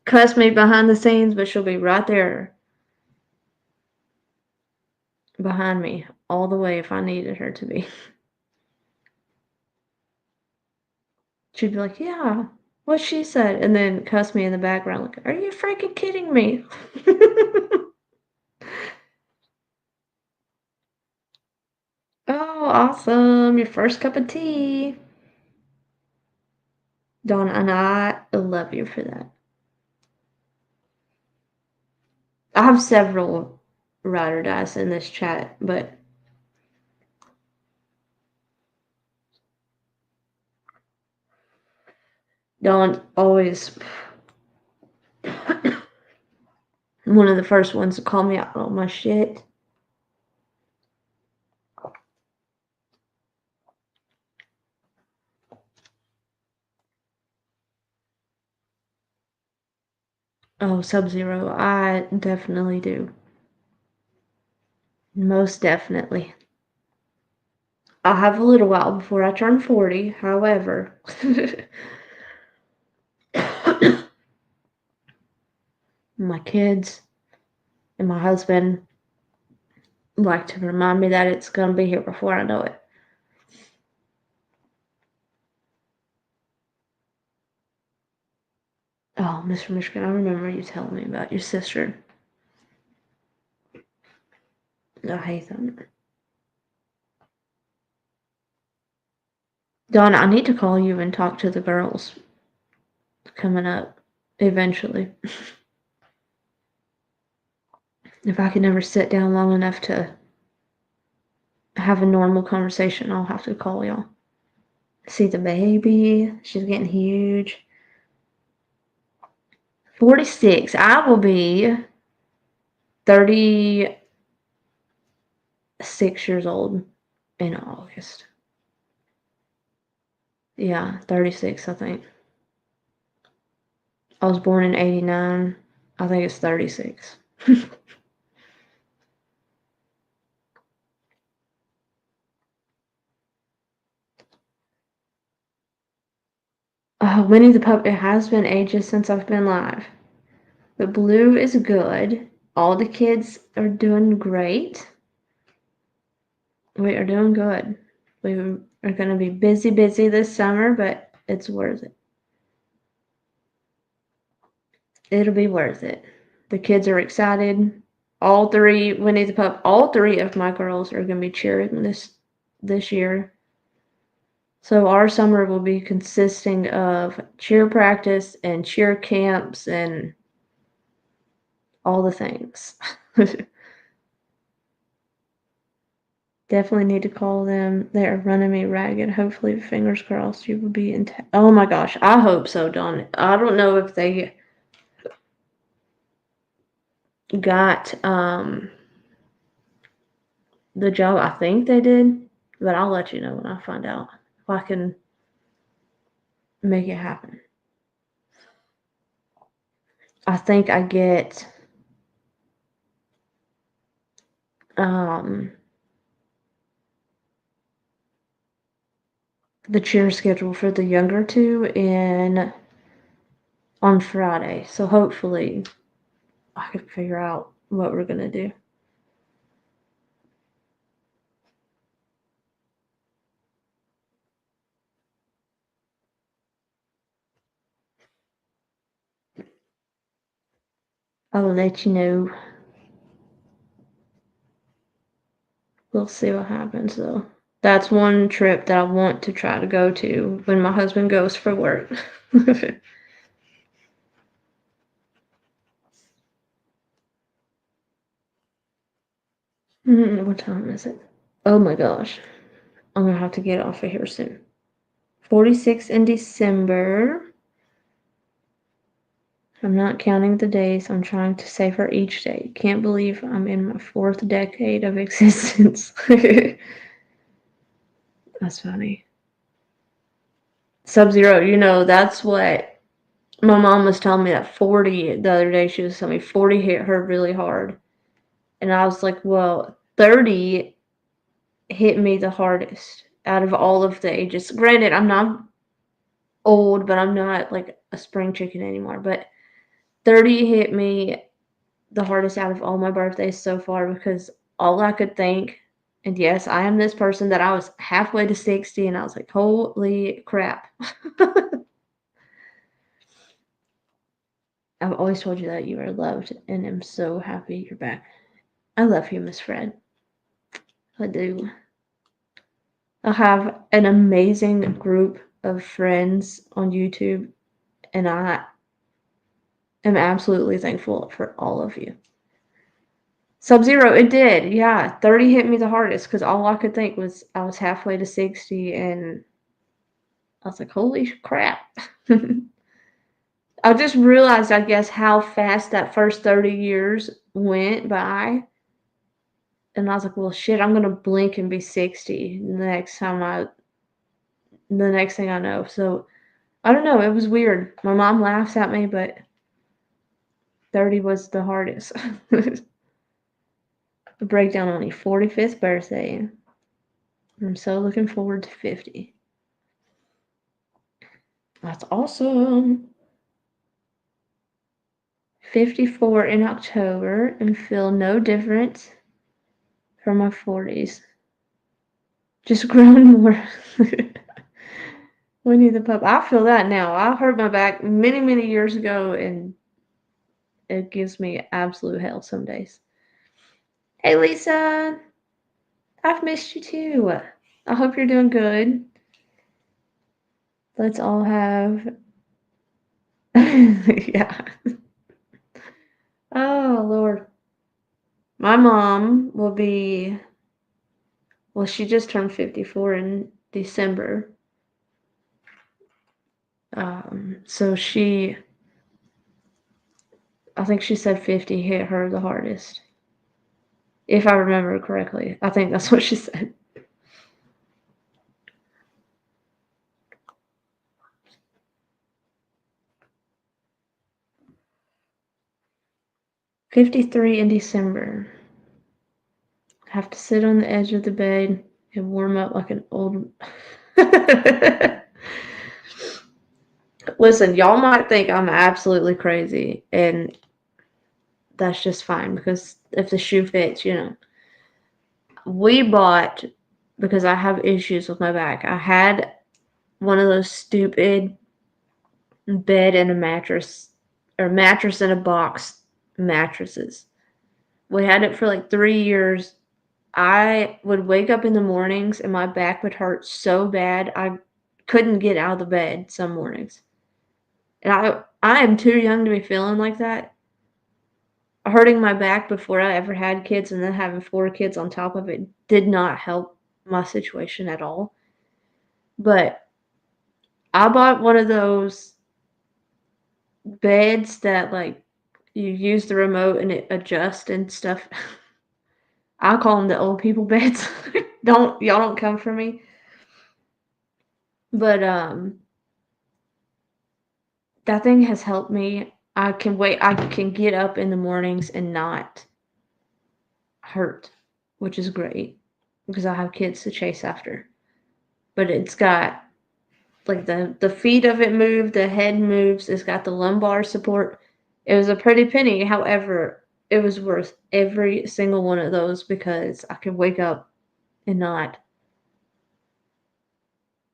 Speaker 1: cuss me behind the scenes, but she'll be right there behind me all the way if I needed her to be. She'd be like, yeah, what she said, and then cuss me in the background like, are you freaking kidding me? Oh, awesome. Your first cup of tea. Dawn, and I love you for that. I have several ride or dies in this chat, but Dawn always one of the first ones to call me out on my shit. Oh, Sub-Zero, I definitely do. Most definitely. I'll have a little while before I turn 40, however. My kids and my husband like to remind me that it's going to be here before I know it. Oh, Mr. Michigan, I remember you telling me about your sister. I hate that. Donna, I need to call you and talk to the girls coming up eventually. If I can never sit down long enough to have a normal conversation, I'll have to call y'all. See the baby. She's getting huge. 46. I will be 36 years old in August. Yeah, 36, I think. I was born in 89. I think it's 36. Winnie the Pooh, it has been ages since I've been live. But Blue is good. All the kids are doing great. We are doing good. We are going to be busy this summer, but it's worth it. It'll be worth it. The kids are excited. All three, Winnie the Pooh, all three of my girls are going to be cheering this year. So our summer will be consisting of cheer practice and cheer camps and all the things. Definitely need to call them. They are running me ragged. Hopefully, fingers crossed, you will be in. Oh my gosh, I hope so, Dawn. I don't know if they got the job. I think they did, but I'll let you know when I find out if I can make it happen. I think I get the cheer schedule for the younger two on Friday. So hopefully I can figure out what we're gonna do. I'll let you know. We'll see what happens though. That's one trip that I want to try to go to when my husband goes for work. What time is it? Oh my gosh. I'm gonna have to get off of here soon. 46 in December. I'm not counting the days. I'm trying to savor each day. Can't believe I'm in my 4th decade of existence. That's funny. Sub-Zero, that's what my mom was telling me, that 40 the other day. She was telling me 40 hit her really hard. And I was like, well, 30 hit me the hardest out of all of the ages. Granted, I'm not old, but I'm not like a spring chicken anymore. But 30 hit me the hardest out of all my birthdays so far, because all I could think, and yes, I am this person, that I was halfway to 60 and I was like, holy crap. I've always told you that you are loved, and I'm so happy you're back. I love you, Miss Fred. I do. I have an amazing group of friends on YouTube, and I am absolutely thankful for all of you. Sub-Zero, it did. Yeah, 30 hit me the hardest because all I could think was I was halfway to 60, and I was like, holy crap. I just realized, I guess, how fast that first 30 years went by. And I was like, well, shit, I'm going to blink and be 60 the next thing I know. So, I don't know. It was weird. My mom laughs at me, but 30 was the hardest. A breakdown on your 45th birthday. I'm so looking forward to 50. That's awesome. 54 in October and feel no different from my 40s. Just grown more. Winnie the Pup. I feel that now. I hurt my back many, many years ago, and it gives me absolute hell some days. Hey, Lisa. I've missed you too. I hope you're doing good. Let's all have. Yeah. Oh, Lord. My mom will be. Well, she just turned 54 in December. So I think she said 50 hit her the hardest. If I remember correctly. I think that's what she said. "53 in December. Have to sit on the edge of the bed and warm up like an old." Listen, y'all might think I'm absolutely crazy, and that's just fine because if the shoe fits, We bought, because I have issues with my back, I had one of those stupid bed and a mattress, or mattress in a box mattresses. We had it for like 3 years. I would wake up in the mornings and my back would hurt so bad I couldn't get out of the bed some mornings. And I am too young to be feeling like that. Hurting my back before I ever had kids and then having 4 kids on top of it did not help my situation at all. But I bought one of those beds that like you use the remote and it adjusts and stuff. I call them the old people beds. Y'all don't come for me. But that thing has helped me. I can get up in the mornings and not hurt, which is great because I have kids to chase after. But it's got like the feet of it move, the head moves, it's got the lumbar support. It was a pretty penny, however, it was worth every single one of those because I could wake up and not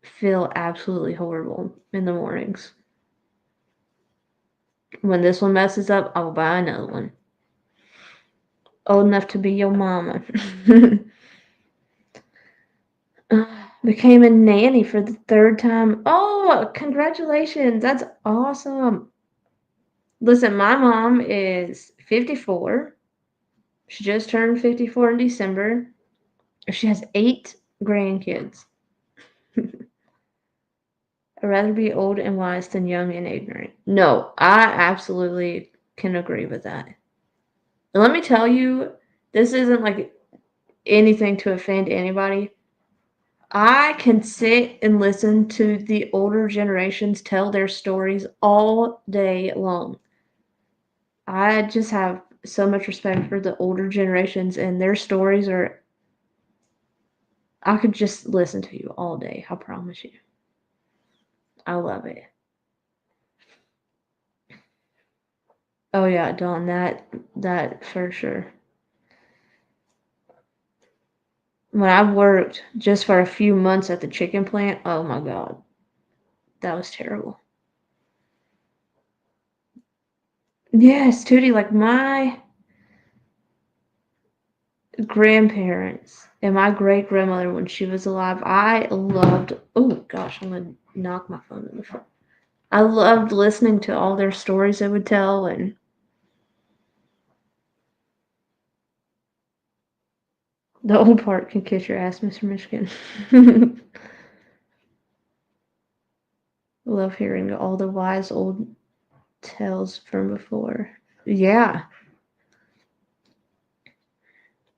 Speaker 1: feel absolutely horrible in the mornings. When this one messes up, I will buy another one. Old enough to be your mama. Became a nanny for the 3rd time. Oh, congratulations. That's awesome. Listen, my mom is 54. She just turned 54 in December. She has 8 grandkids. I'd rather be old and wise than young and ignorant. No, I absolutely can agree with that. And let me tell you, this isn't like anything to offend anybody. I can sit and listen to the older generations tell their stories all day long. I just have so much respect for the older generations, and their stories are. I could just listen to you all day, I promise you. I love it. Oh yeah, Dawn, that for sure. When I worked just for a few months at the chicken plant, oh my God, that was terrible. Yes, Tootie, like my grandparents and my great grandmother when she was alive, I loved. Oh gosh, I'm gonna knock my phone in the front. I loved listening to all their stories they would tell, and the old part can kiss your ass, Mr. Michigan. Love hearing all the wise old tales from before. Yeah.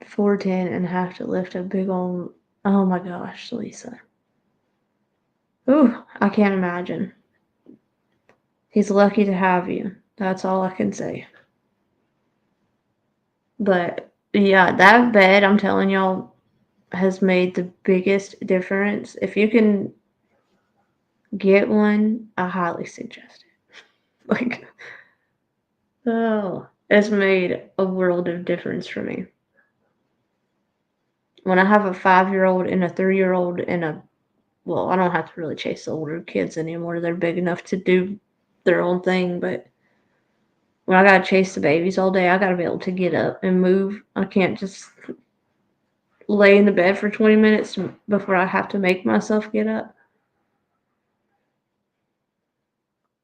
Speaker 1: 410 and have to lift a big old. Oh my gosh, Lisa. Ooh, I can't imagine. He's lucky to have you. That's all I can say. But yeah, that bed, I'm telling y'all, has made the biggest difference. If you can get one, I highly suggest it. Like, oh, it's made a world of difference for me. When I have a 5-year-old and a 3-year-old and a, well, I don't have to really chase the older kids anymore. They're big enough to do their own thing, but when I gotta chase the babies all day, I gotta be able to get up and move. I can't just lay in the bed for 20 minutes before I have to make myself get up.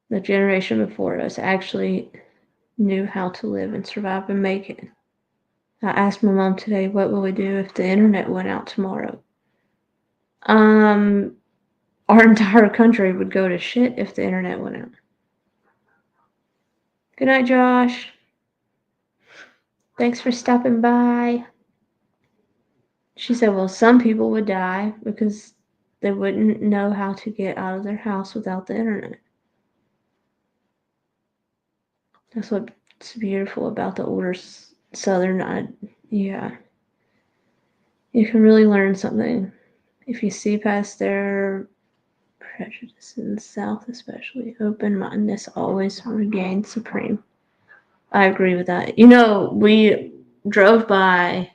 Speaker 1: The generation before us actually knew how to live and survive and make it. I asked my mom today, what will we do if the internet went out tomorrow? Our entire country would go to shit if the internet went out. Good night, Josh. Thanks for stopping by. She said, well, some people would die because they wouldn't know how to get out of their house without the internet. That's what's beautiful about the older Southern. Yeah. You can really learn something if you see past their prejudice in the South, especially. Open-mindedness always reigns supreme. I agree with that. You know, we drove by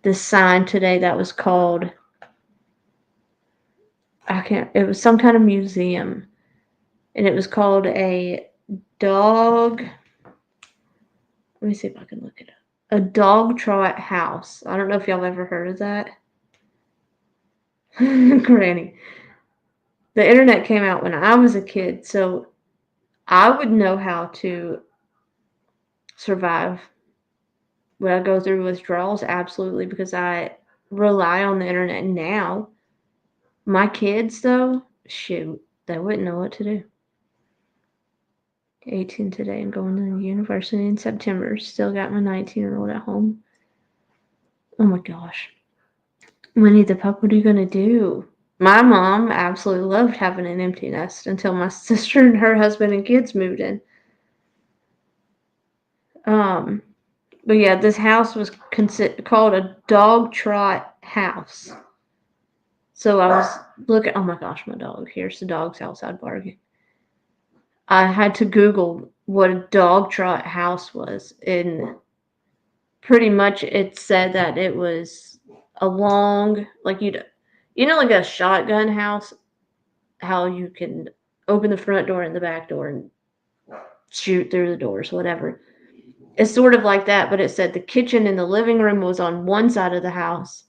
Speaker 1: this sign today that was called, it was some kind of museum, and it was called a dog, let me see if I can look it up. A dog trot house. I don't know if y'all ever heard of that. Granny. The internet came out when I was a kid, so I would know how to survive. Would I go through withdrawals? Absolutely, because I rely on the internet now. My kids, though, shoot, they wouldn't know what to do. 18 today and going to university in September. Still got my 19-year-old at home. Oh my gosh. Winnie the Pup, what are you going to do? My mom absolutely loved having an empty nest until my sister and her husband and kids moved in. But yeah, this house was called a dog trot house. So I was looking, oh my gosh, my dog. Here's the dog's outside barking. I had to Google what a dog trot house was, and pretty much it said that it was a long, like like a shotgun house, how you can open the front door and the back door and shoot through the doors, whatever. It's sort of like that, but it said the kitchen and the living room was on one side of the house,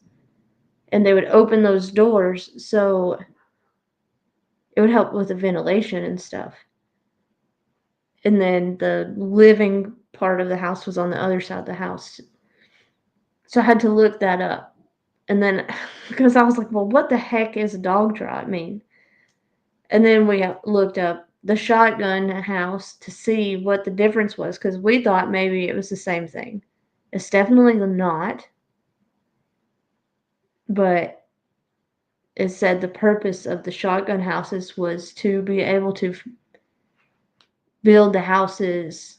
Speaker 1: and they would open those doors so it would help with the ventilation and stuff. And then the living part of the house was on the other side of the house. So I had to look that up. And then, because I was like, well, what the heck is a dog trot mean? And then we looked up the shotgun house to see what the difference was, because we thought maybe it was the same thing. It's definitely not. But it said the purpose of the shotgun houses was to be able to build the houses.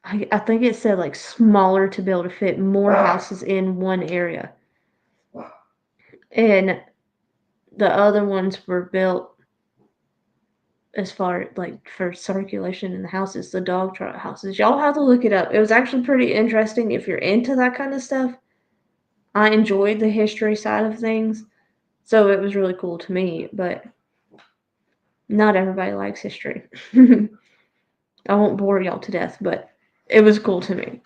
Speaker 1: I think it said like smaller to be able to fit more houses in one area. And the other ones were built as far like for circulation in the houses, the dog trot houses. Y'all have to look it up. It was actually pretty interesting if you're into that kind of stuff. I enjoyed the history side of things, so it was really cool to me. But Not everybody likes history. I won't bore y'all to death, but it was cool to me.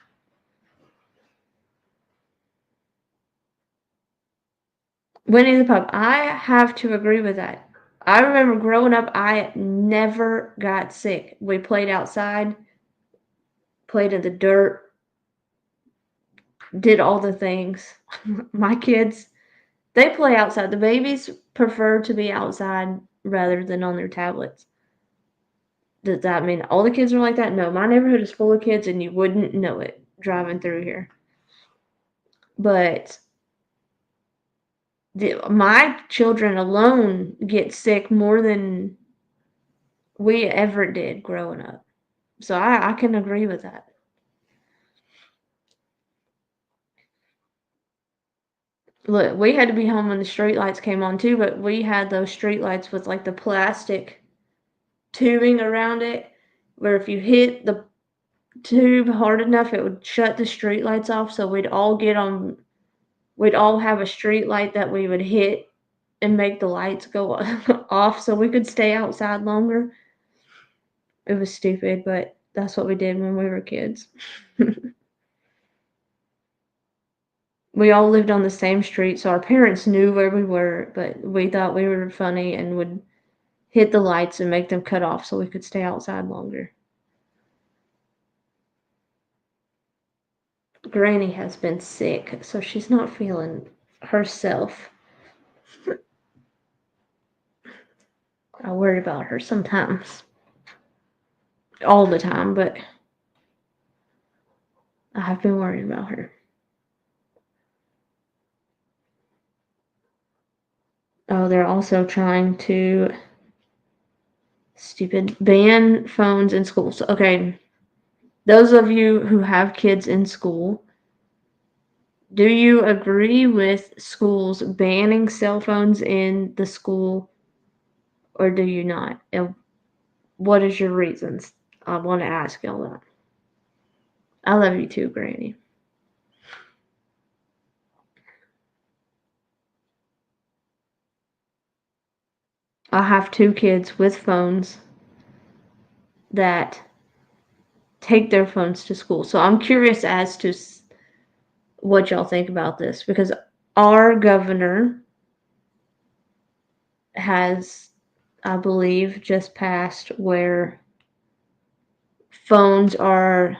Speaker 1: Winnie the Pooh. I have to agree with that. I remember growing up, I never got sick. We played outside, played in the dirt, did all the things. My kids, they play outside. The babies prefer to be outside rather than on their tablets. Does that mean all the kids are like that? No, my neighborhood is full of kids and you wouldn't know it driving through here. But my children alone get sick more than we ever did growing up. So I can agree with that. Look, we had to be home when the street lights came on too, but we had those street lights with like the plastic tubing around it, where if you hit the tube hard enough, it would shut the street lights off. So we'd all have a street light that we would hit and make the lights go off so we could stay outside longer. It was stupid, but that's what we did when we were kids. We all lived on the same street, so our parents knew where we were, but we thought we were funny and would hit the lights and make them cut off so we could stay outside longer. Granny has been sick, so she's not feeling herself. I worry about her sometimes. All the time, but I have been worried about her. Oh, they're also trying to ban phones in schools. Okay, those of you who have kids in school, do you agree with schools banning cell phones in the school, or do you not? And what is your reasons? I want to ask y'all that. I love you too, Granny. I have 2 kids with phones that take their phones to school. So I'm curious as to what y'all think about this, because our governor has, I believe, just passed where phones are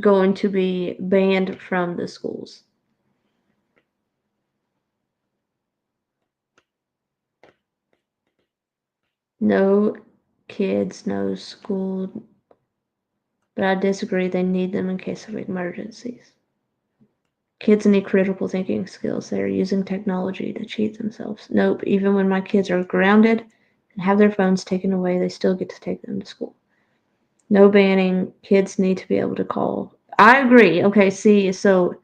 Speaker 1: going to be banned from the schools. No kids, no school, but I disagree. They need them in case of emergencies. Kids need critical thinking skills. They are using technology to cheat themselves. Nope, even when my kids are grounded and have their phones taken away, they still get to take them to school. No banning. Kids need to be able to call. I agree. Okay, see, so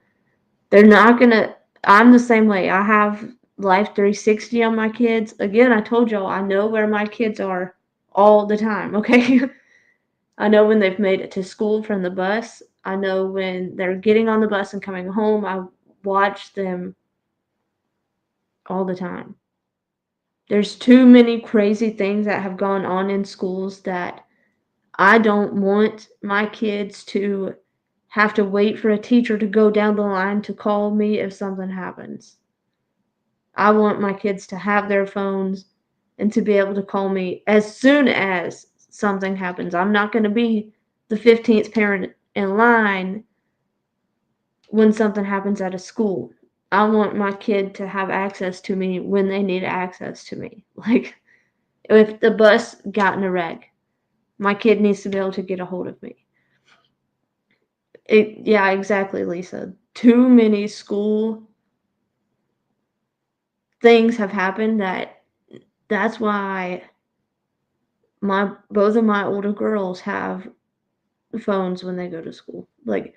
Speaker 1: they're not gonna. I'm the same way. I have Life 360 on my kids. Again, I told y'all I know where my kids are all the time. Okay, I know when they've made it to school from the bus. I know when they're getting on the bus and coming home. I watch them all the time. There's too many crazy things that have gone on in schools that I don't want my kids to have to wait for a teacher to go down the line to call me if something happens. I want my kids to have their phones and to be able to call me as soon as something happens. I'm not going to be the 15th parent in line when something happens at a school. I want my kid to have access to me when they need access to me. Like, if the bus got in a wreck, my kid needs to be able to get a hold of me. Yeah, exactly, Lisa. Too many school things have happened that's why both of my older girls have phones when they go to school. Like,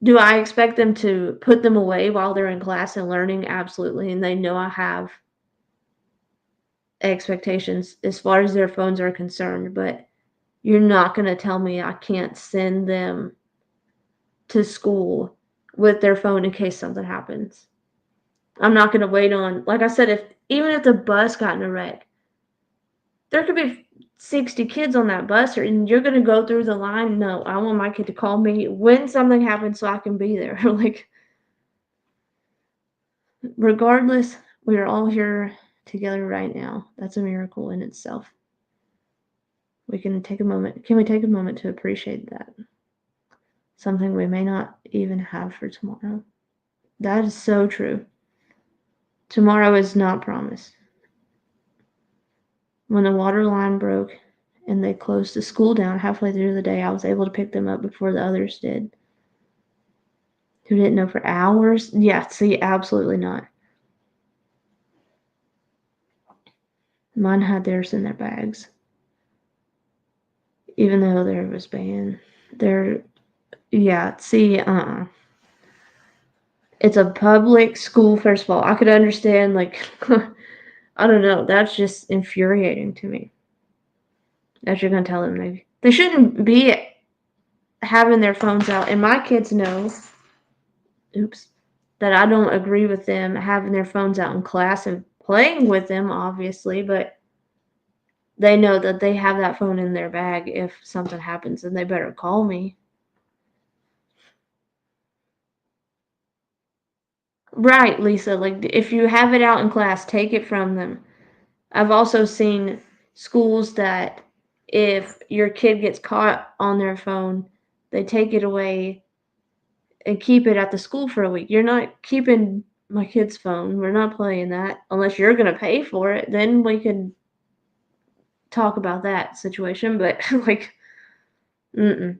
Speaker 1: do I expect them to put them away while they're in class and learning? Absolutely. And they know I have expectations as far as their phones are concerned, but you're not going to tell me I can't send them to school with their phone in case something happens. I'm not going to wait on, like I said, even if the bus got in a wreck, there could be 60 kids on that bus, and you're going to go through the line. No, I want my kid to call me when something happens so I can be there. Like, regardless, we are all here together right now. That's a miracle in itself. We can take a moment. Can we take a moment to appreciate that? Something we may not even have for tomorrow. That is so true. Tomorrow is not promised. When the water line broke and they closed the school down halfway through the day, I was able to pick them up before the others did. Who didn't know for hours? Yeah, see, absolutely not. Mine had theirs in their bags. Even though there was banned. It's a public school, first of all. I could understand, like, I don't know. That's just infuriating to me. That you're going to tell them they shouldn't be having their phones out. And my kids know, that I don't agree with them having their phones out in class and playing with them, obviously, but they know that they have that phone in their bag if something happens, and they better call me. Right, Lisa. Like, if you have it out in class, take it from them. I've also seen schools that if your kid gets caught on their phone, they take it away and keep it at the school for a week. You're not keeping my kid's phone. We're not playing that unless you're going to pay for it. Then we can talk about that situation. But, like, mm-mm.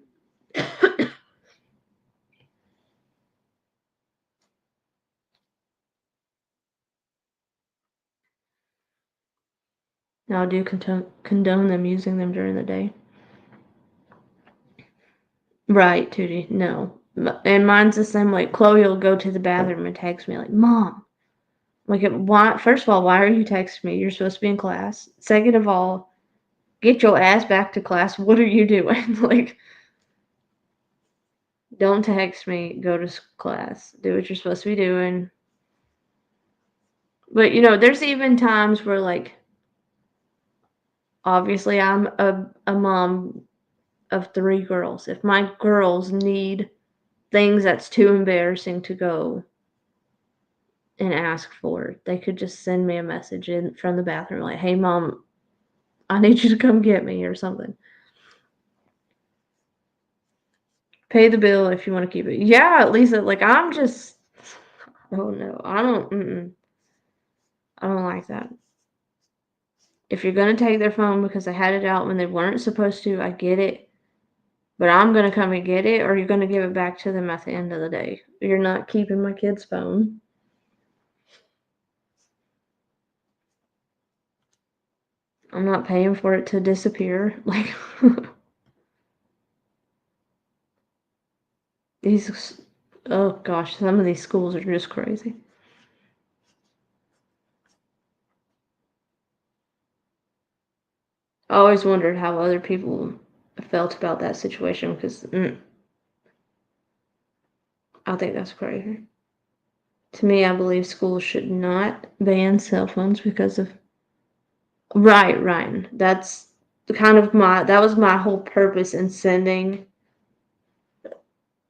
Speaker 1: Now, I do condone them using them during the day. Right, Tootie. No. And mine's the same way. Chloe will go to the bathroom and text me like, Mom. Like, why? First of all, why are you texting me? You're supposed to be in class. Second of all, get your ass back to class. What are you doing? Like, don't text me. Go to class. Do what you're supposed to be doing. But, there's even times where, like, obviously I'm a mom of 3 girls. If my girls need things that's too embarrassing to go and ask for, they could just send me a message in from the bathroom like, hey, Mom, I need you to come get me or something. Pay the bill if you want to keep it. Yeah, Lisa, like, I'm just, oh no, I don't like that. If you're going to take their phone because they had it out when they weren't supposed to, I get it. But I'm going to come and get it, or you're going to give it back to them at the end of the day. You're not keeping my kid's phone. I'm not paying for it to disappear. Like, oh gosh, some of these schools are just crazy. I always wondered how other people felt about that situation because I think that's crazy. To me, I believe schools should not ban cell phones because of right. That's that was my whole purpose in sending.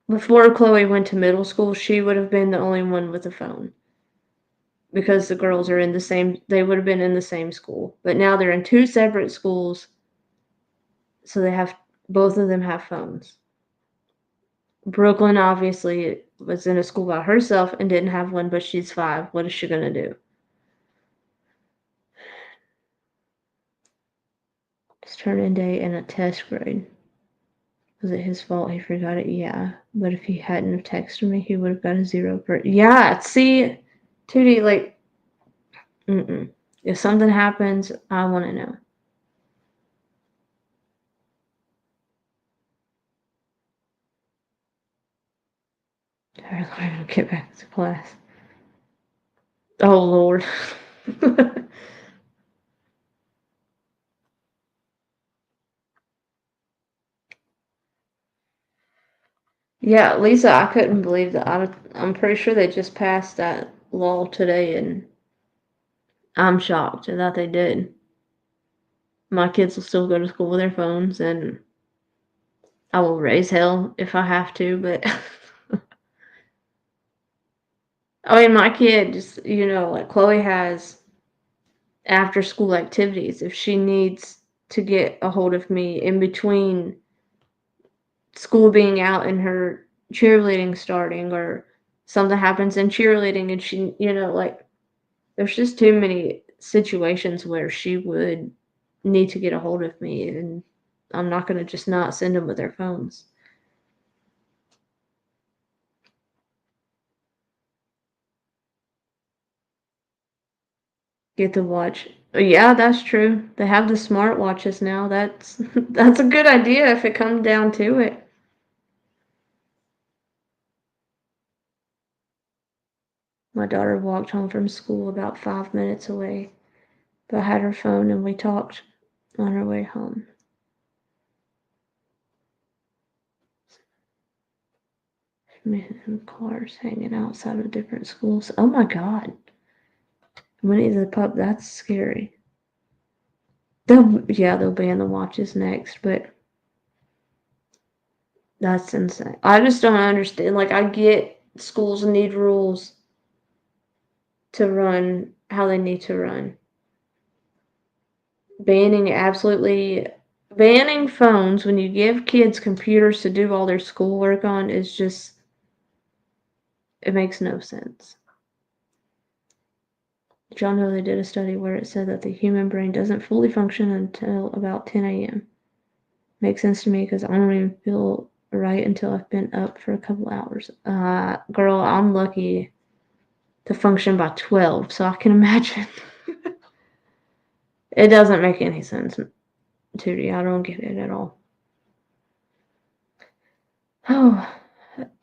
Speaker 1: Before Chloe went to middle school, she would have been the only one with a phone because the girls are they would have been in the same school. But now they're in 2 separate schools, so both of them have phones. Brooklyn obviously was in a school by herself and didn't have one, but she's 5. What is she going to do? It's turn-in day and a test grade. Was it his fault he forgot it? Yeah. But if he hadn't have texted me, he would have got a 0 for yeah, see, Tootie, like, if something happens, I want to know. I'm going to get back to class. Oh, Lord. Yeah, Lisa, I couldn't believe that. I'm pretty sure they just passed that law today, and I'm shocked that they did. my kids will still go to school with their phones, and I will raise hell if I have to, but I mean, my kid just, like Chloe has after school activities. If she needs to get a hold of me in between school being out and her cheerleading starting, or something happens in cheerleading and she, like, there's just too many situations where she would need to get a hold of me, and I'm not going to just not send them with their phones. Get the watch. Yeah, that's true. They have the smart watches now. That's that's a good idea if it comes down to it. My daughter walked home from school about 5 minutes away, but I had her phone and we talked on our way home. Man, cars hanging outside of different schools. Oh my God. Winnie the Pup, that's scary. They'll ban the watches next, but that's insane. I just don't understand. Like, I get schools need rules to run how they need to run. Banning phones when you give kids computers to do all their schoolwork on is just, it makes no sense. Did y'all know they did a study where it said that the human brain doesn't fully function until about 10 a.m.? Makes sense to me because I don't even feel right until I've been up for a couple hours. Girl, I'm lucky to function by 12, so I can imagine. It doesn't make any sense, Tootie. I don't get it at all. Oh,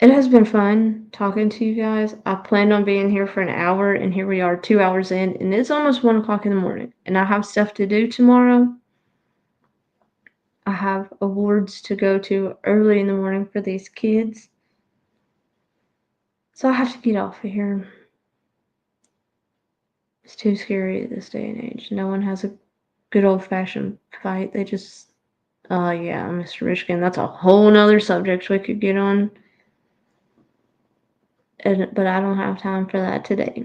Speaker 1: it has been fun talking to you guys. I planned on being here for an hour, and here we are 2 hours in, and it's almost 1 o'clock in the morning, and I have stuff to do tomorrow. I have awards to go to early in the morning for these kids. So I have to get off of here. It's too scary at this day and age. No one has a good old-fashioned fight. They just, yeah, Mr. Michigan, that's a whole nother subject we could get on. But I don't have time for that today.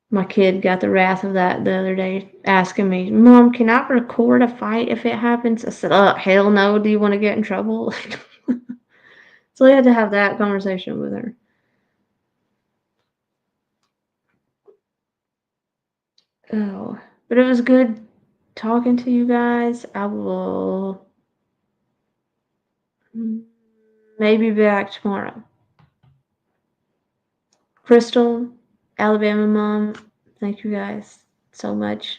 Speaker 1: My kid got the wrath of that the other day, asking me, Mom, can I record a fight if it happens? I said, hell no. Do you want to get in trouble? So I had to have that conversation with her. Oh, but it was good talking to you guys. I will maybe be back tomorrow. Crystal, Alabama Mom, thank you guys so much.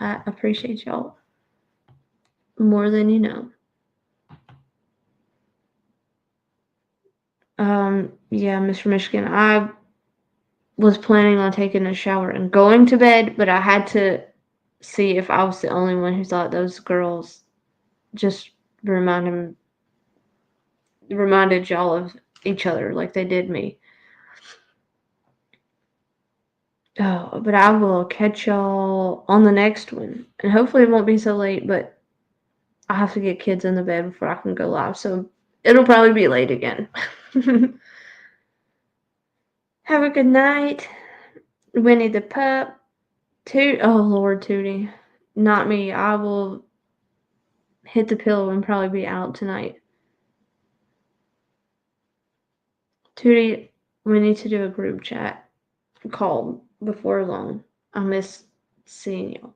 Speaker 1: I appreciate y'all more than you know. Yeah, Mr. Michigan, I was planning on taking a shower and going to bed, but I had to see if I was the only one who thought those girls just reminded y'all of each other like they did me. Oh, but I will catch y'all on the next one. And hopefully it won't be so late, but I have to get kids in the bed before I can go live, so it'll probably be late again. Have a good night. Winnie the Pup. Oh, Lord, Tootie. Not me. I will hit the pillow and probably be out tonight. Tootie, we need to do a group chat call before long. I miss seeing you.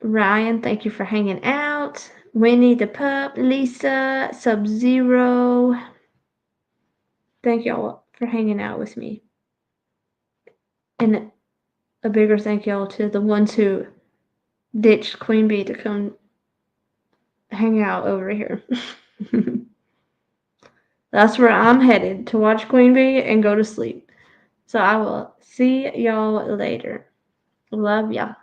Speaker 1: Ryan, thank you for hanging out. Winnie the Pup, Lisa, Sub-Zero. Thank y'all for hanging out with me. And a bigger thank y'all to the ones who ditched Queen Bee to come hang out over here. That's where I'm headed, to watch Queen Bee and go to sleep. So I will see y'all later. Love ya.